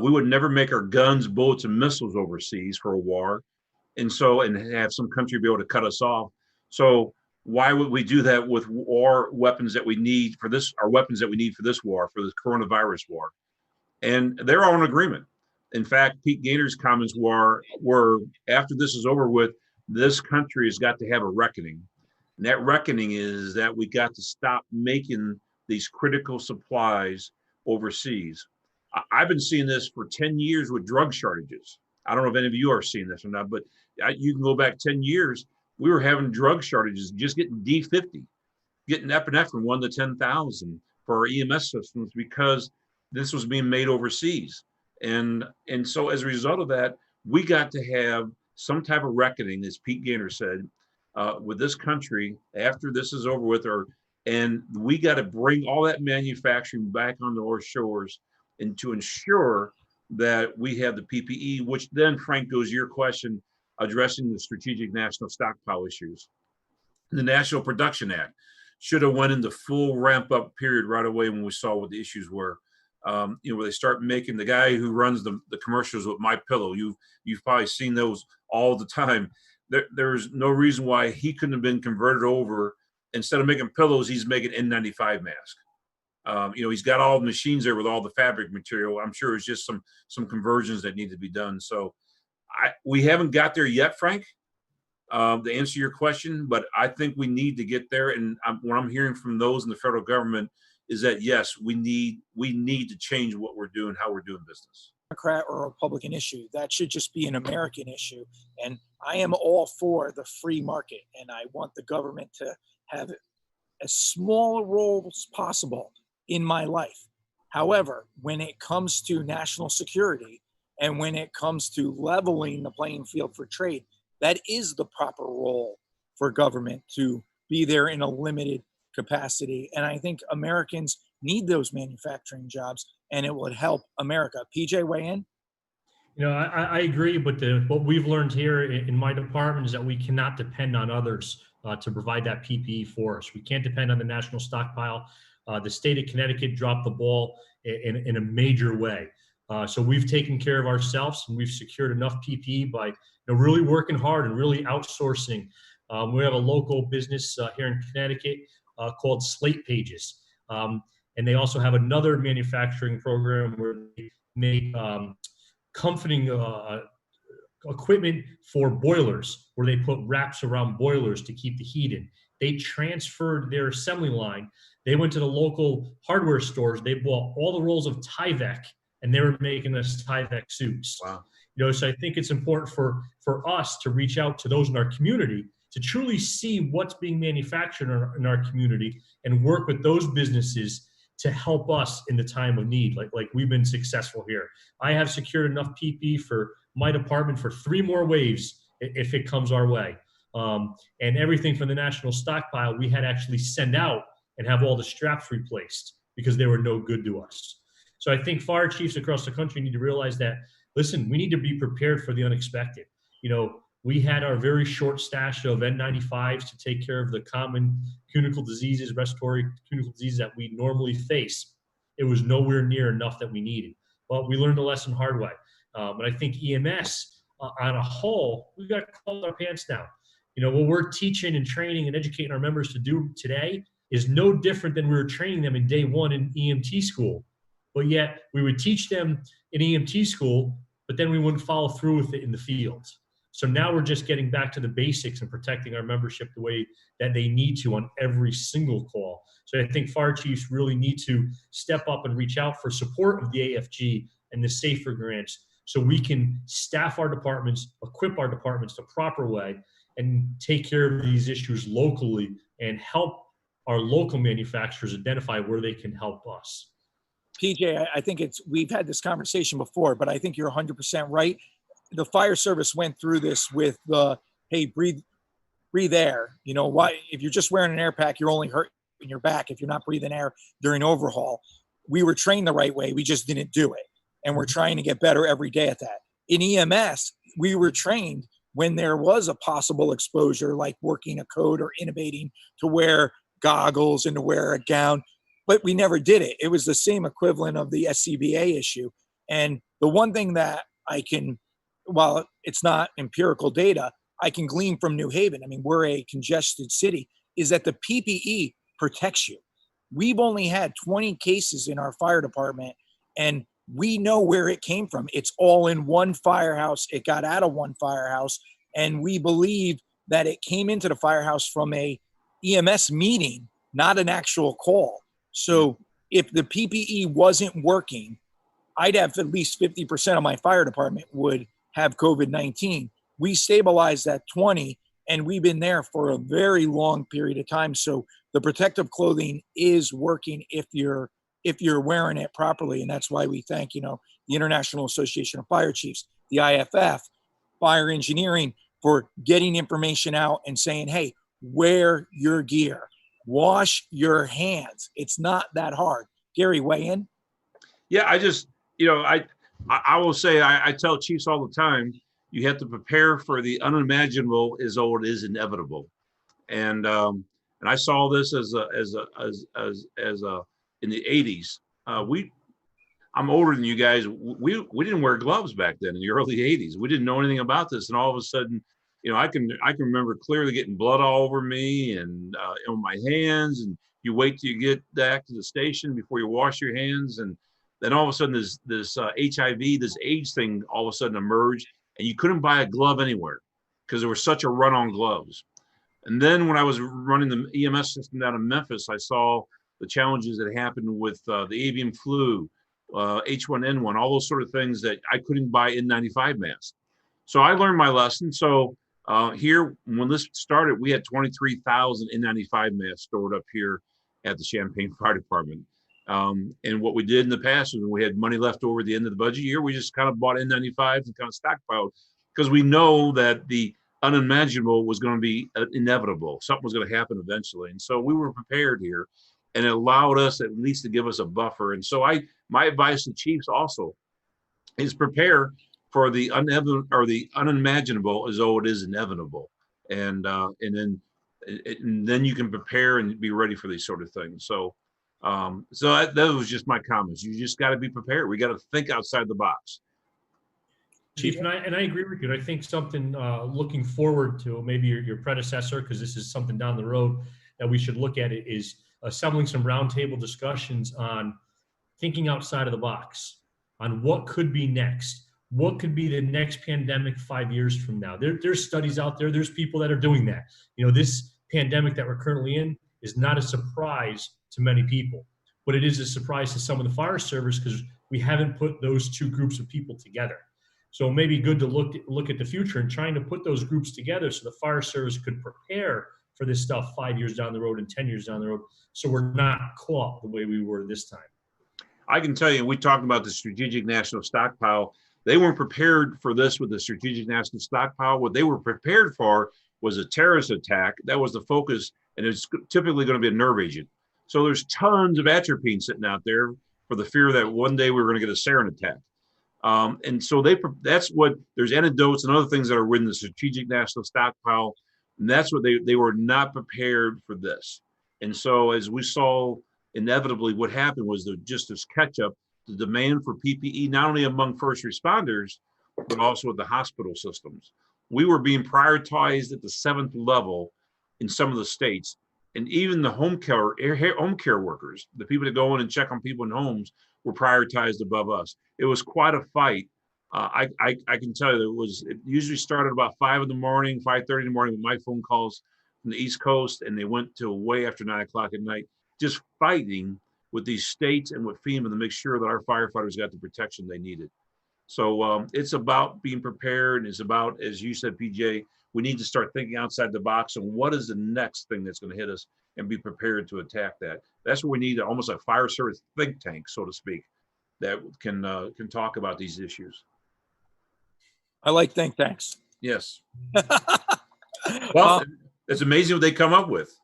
We would never make our guns, bullets, and missiles overseas for a war, and have some country be able to cut us off. So why would we do that with war weapons that we need for this, our weapons that we need for this war, for the coronavirus war? And they're all in agreement. In fact, Pete Gaynor's comments were after this is over with, this country has got to have a reckoning. And that reckoning is that we got to stop making these critical supplies overseas. I've been seeing this for 10 years with drug shortages. I don't know if any of you are seeing this or not, but you can go back 10 years. We were having drug shortages, just getting D50. getting epinephrine 1 to 10,000 for our EMS systems because this was being made overseas. And so as a result of that, we got to have some type of reckoning, as Pete Gaynor said, with this country after this is over with, and we got to bring all that manufacturing back onto our shores and to ensure that we have the PPE, which then, Frank, goes to your question, addressing the strategic national stockpile issues. The National Production Act should have went into full ramp up period right away when we saw what the issues were. Where they start making, the guy who runs the commercials with My Pillow, you've probably seen those all the time. There's no reason why he couldn't have been converted over. Instead of making pillows, he's making N95 mask. He's got all the machines there with all the fabric material. I'm sure it's just some conversions that need to be done. So we haven't got there yet, Frank, to answer your question, but I think we need to get there. And what I'm hearing from those in the federal government is that, yes, we need to change what we're doing, how we're doing business. Democrat or Republican issue. That should just be an American issue. And I am all for the free market, and I want the government to have as small a role as possible in my life. However, when it comes to national security and when it comes to leveling the playing field for trade, that is the proper role for government to be there in a limited capacity. And I think Americans need those manufacturing jobs, and it would help America. PJ, weigh in? I agree, but what we've learned here in my department is that we cannot depend on others to provide that PPE for us. We can't depend on the national stockpile. The state of Connecticut dropped the ball in a major way. So we've taken care of ourselves, and we've secured enough PPE by really working hard and really outsourcing. We have a local business here in Connecticut called Slate Pages. And they also have another manufacturing program where they make comforting equipment for boilers, where they put wraps around boilers to keep the heat in. They transferred their assembly line. They went to the local hardware stores. They bought all the rolls of Tyvek, and they were making us Tyvek suits. Wow. So I think it's important for us to reach out to those in our community to truly see what's being manufactured in our community and work with those businesses to help us in the time of need, like we've been successful here. I have secured enough PPE for my department for 3 more waves if it comes our way. And everything from the national stockpile, we had to actually send out and have all the straps replaced because they were no good to us. So I think fire chiefs across the country need to realize that, listen, we need to be prepared for the unexpected. We had our very short stash of N95s to take care of the common communicable diseases, respiratory communicable diseases that we normally face. It was nowhere near enough that we needed. But we learned a lesson hard way. And I think EMS, on a whole, we've got to call our pants down. What we're teaching and training and educating our members to do today is no different than we were training them in day 1 in EMT school. But yet we would teach them in EMT school, but then we wouldn't follow through with it in the field. So now we're just getting back to the basics and protecting our membership the way that they need to on every single call. So I think fire chiefs really need to step up and reach out for support of the AFG and the SAFER grants so we can staff our departments, equip our departments the proper way, and take care of these issues locally and help our local manufacturers identify where they can help us. PJ, I think we've had this conversation before, but I think you're 100% right. The fire service went through this with hey, breathe air. Why? If you're just wearing an air pack, you're only hurting your back if you're not breathing air during overhaul. We were trained the right way. We just didn't do it. And we're trying to get better every day at that. In EMS, we were trained when there was a possible exposure, like working a code or intubating, to wear goggles and to wear a gown, but we never did it. It was the same equivalent of the SCBA issue. And the one thing that I can, while it's not empirical data, I can glean from New Haven, we're a congested city, is that the PPE protects you. We've only had 20 cases in our fire department, and we know where it came from. It's all in one firehouse. It got out of one firehouse, and we believe that it came into the firehouse from a EMS meeting, not an actual call. So if the PPE wasn't working, I'd have at least 50% of my fire department would have COVID-19. We stabilized at 20, and we've been there for a very long period of time. So the protective clothing is working if you're wearing it properly. And that's why we thank, the International Association of Fire Chiefs, the IFF, Fire Engineering, for getting information out and saying, hey, wear your gear, wash your hands. It's not that hard. Gary, weigh in. Yeah, I just, I will say, I tell chiefs all the time, you have to prepare for the unimaginable as though it is inevitable. And I saw this as in the 80s. I'm older than you guys. We didn't wear gloves back then in the early 80s. We didn't know anything about this, and all of a sudden, I can remember clearly getting blood all over me and on my hands. And you wait till you get back to the station before you wash your hands, and then all of a sudden this HIV, this AIDS thing, all of a sudden emerged, and you couldn't buy a glove anywhere because there was such a run on gloves. And then when I was running the EMS system down in Memphis, I saw the challenges that happened with the avian flu, H1N1, all those sort of things that I couldn't buy N95 masks. So I learned my lesson. So here, when this started, we had 23,000 N95 masks stored up here at the Champaign Fire Department. And what we did in the past was when we had money left over at the end of the budget year, we just kind of bought N95s and kind of stockpiled, because we know that the unimaginable was going to be inevitable. Something was going to happen eventually. And so we were prepared here, and it allowed us at least to give us a buffer. And so my advice to chiefs also is prepare for the unimaginable as though it is inevitable. And then you can prepare and be ready for these sort of things. So that was just my comments. You just got to be prepared. We got to think outside the box. Chief, and I agree with you. I think something looking forward to maybe your predecessor, because this is something down the road that we should look at, it is assembling some roundtable discussions on thinking outside of the box, on what could be next. What could be the next pandemic 5 years from now? There's studies out there. There's people that are doing that. This pandemic that we're currently in is not a surprise to many people, but it is a surprise to some of the fire service because we haven't put those two groups of people together. So it may be good to look at the future and trying to put those groups together so the fire service could prepare for this stuff 5 years down the road and 10 years down the road, so we're not caught the way we were this time. I can tell you, we talked about the Strategic National Stockpile. They weren't prepared for this with the Strategic National Stockpile. What they were prepared for was a terrorist attack. That was the focus, and it's typically going to be a nerve agent. So there's tons of atropine sitting out there for the fear that one day we were going to get a sarin attack. And so that's what, there's antidotes and other things that are within the Strategic National Stockpile. And that's what they were not prepared for this. And so as we saw, inevitably what happened was just this catch up, the demand for PPE, not only among first responders, but also at the hospital systems. We were being prioritized at the 7th level in some of the states. And even the home care workers, the people that go in and check on people in homes, were prioritized above us. It was quite a fight. I can tell you it usually started about 5 in the morning, 5:30 in the morning with my phone calls from the East Coast, and they went till way after 9 o'clock at night, just fighting with these states and with FEMA to make sure that our firefighters got the protection they needed. So it's about being prepared. It's about, as you said, PJ, we need to start thinking outside the box on what is the next thing that's going to hit us and be prepared to attack that. That's what we need, almost a fire service think tank, so to speak, that can talk about these issues. I like think tanks. Yes. Well, it's amazing what they come up with.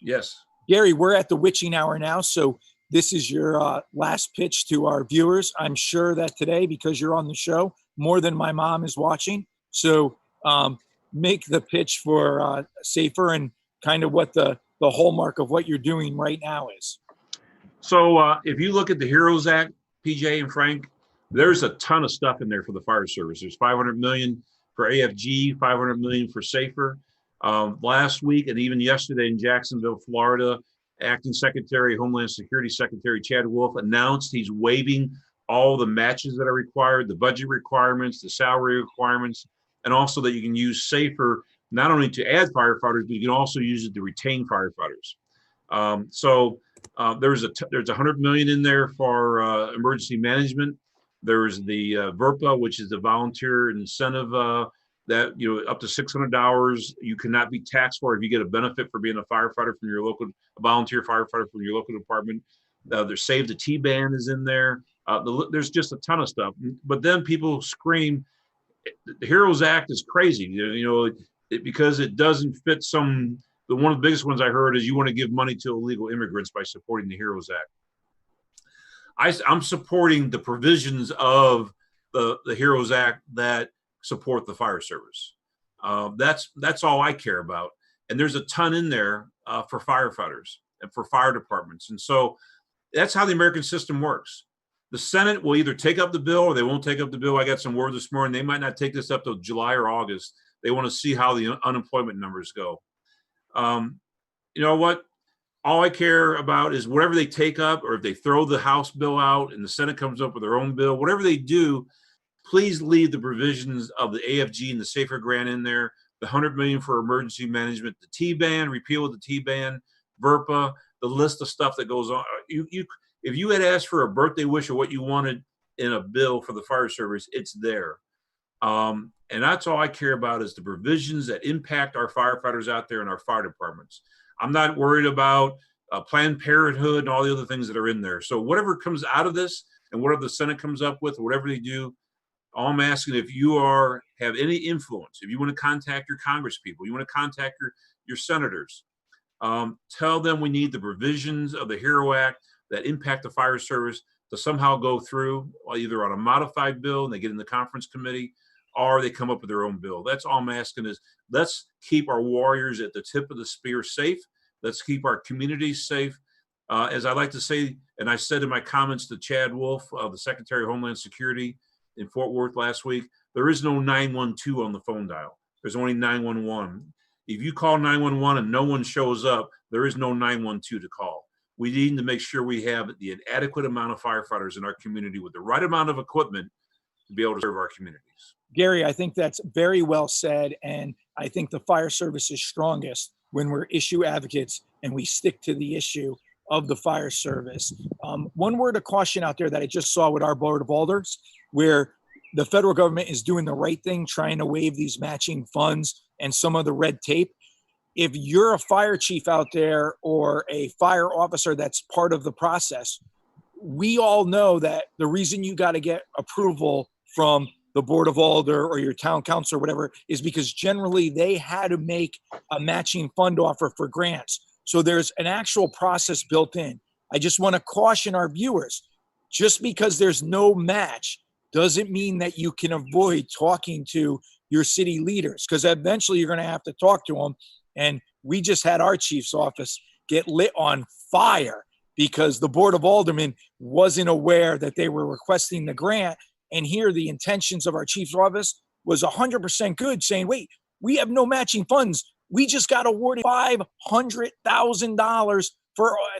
Yes. Gary, we're at the witching hour now, so this is your last pitch to our viewers. I'm sure that today, because you're on the show, more than my mom is watching. So make the pitch for SAFER and kind of what the hallmark of what you're doing right now is. So if you look at the HEROES Act, PJ and Frank, there's a ton of stuff in there for the fire service. There's $500 million for AFG, $500 million for SAFER. Last week and even yesterday in Jacksonville, Florida, Acting Secretary, Homeland Security Secretary Chad Wolf announced he's waiving all the matches that are required, the budget requirements, the salary requirements, and also that you can use SAFER not only to add firefighters, but you can also use it to retain firefighters. So there's $100 million in there for emergency management. There's the VERPA, which is the volunteer incentive that, up to $600 you cannot be taxed for if you get a benefit for being a firefighter from your local, a volunteer firefighter from your local department. There's Save the T-Band is in there. There's just a ton of stuff. But then people scream, the HEROES Act is crazy, because it doesn't fit one of the biggest ones I heard is you want to give money to illegal immigrants by supporting the HEROES Act. I'm supporting the provisions of the HEROES Act that support the fire service. That's all I care about. And there's a ton in there for firefighters and for fire departments. And so that's how the American system works. The Senate will either take up the bill or they won't take up the bill. I got some word this morning. They might not take this up till July or August. They want to see how the unemployment numbers go. You know what? All I care about is whatever they take up, or if they throw the House bill out and the Senate comes up with their own bill, whatever they do, please leave the provisions of the AFG and the SAFER grant in there, the $100 million for emergency management, the T-Ban, repeal of the T-Ban, VRPA, the list of stuff that goes on. If you had asked for a birthday wish or what you wanted in a bill for the fire service, it's there. And that's all I care about is the provisions that impact our firefighters out there in our fire departments. I'm not worried about Planned Parenthood and all the other things that are in there. So whatever comes out of this and whatever the Senate comes up with, whatever they do, all I'm asking, if you have any influence, if you want to contact your Congress people, you want to contact your senators, tell them we need the provisions of the HERO Act that impact the fire service to somehow go through, either on a modified bill and they get in the conference committee, or they come up with their own bill. That's all I'm asking is let's keep our warriors at the tip of the spear safe. Let's keep our communities safe. As I like to say, and I said in my comments to Chad Wolf, the Secretary of Homeland Security in Fort Worth last week, there is no 912 on the phone dial. There's only 911. If you call 911 and no one shows up, there is no 912 to call. We need to make sure we have the adequate amount of firefighters in our community with the right amount of equipment to be able to serve our communities. Gary, I think that's very well said. And I think the fire service is strongest when we're issue advocates and we stick to the issue of the fire service. One word of caution out there that I just saw with our Board of Alders, where the federal government is doing the right thing, trying to waive these matching funds and some of the red tape. If you're a fire chief out there or a fire officer that's part of the process, we all know that the reason you got to get approval from the Board of Alder or your town council or whatever is because generally they had to make a matching fund offer for grants. So there's an actual process built in. I just want to caution our viewers, just because there's no match doesn't mean that you can avoid talking to your city leaders, because eventually you're going to have to talk to them. And we just had our chief's office get lit on fire because the Board of Aldermen wasn't aware that they were requesting the grant. And here the intentions of our chief's office was 100% good, saying, wait, we have no matching funds. We just got awarded $500,000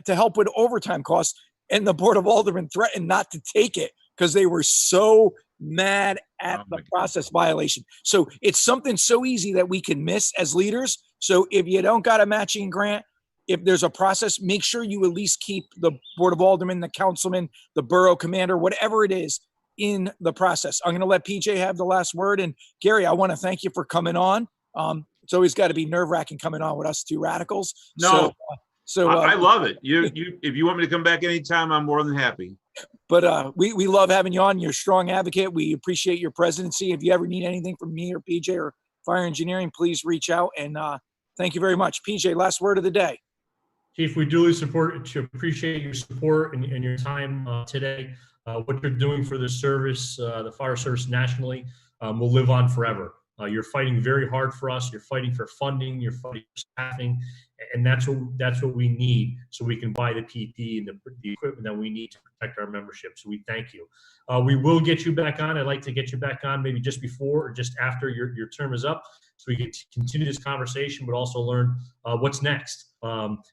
to help with overtime costs. And the Board of Aldermen threatened not to take it because they were so mad at the process violation. So it's something so easy that we can miss as leaders. So if you don't got a matching grant, if there's a process, make sure you at least keep the Board of Aldermen, the councilman, the borough commander, whatever it is, in the process. I'm going to let PJ have the last word. And Gary, I want to thank you for coming on. It's always got to be nerve-wracking coming on with us two radicals. No, I love it. If you want me to come back anytime, I'm more than happy. But we love having you on. You're a strong advocate. We appreciate your presidency. If you ever need anything from me or PJ or fire engineering, please reach out. And thank you very much. PJ, last word of the day. Chief, we duly appreciate your support and your time today. What you're doing for the service, the fire service nationally, will live on forever. You're fighting very hard for us. You're fighting for funding. You're fighting for staffing, and that's what we need so we can buy the PPE and the equipment that we need to protect our membership. So we thank you. We will get you back on. I'd like to get you back on maybe just before or just after your term is up, so we can continue this conversation, but also learn what's next.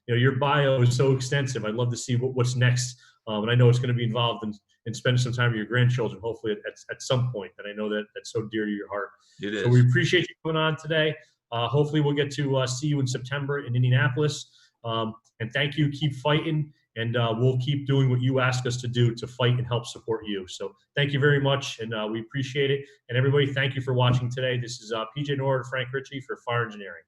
Your bio is so extensive. I'd love to see what's next, and I know it's going to be involved in spending some time with your grandchildren, hopefully at some point. And I know that that's so dear to your heart. It is. So we appreciate you coming on today. Hopefully we'll get to see you in September in Indianapolis. And thank you. Keep fighting. and we'll keep doing what you ask us to do to fight and help support you. So thank you very much, and we appreciate it. And everybody, thank you for watching today. This is PJ Norwood, Frank Ricci for Fire Engineering.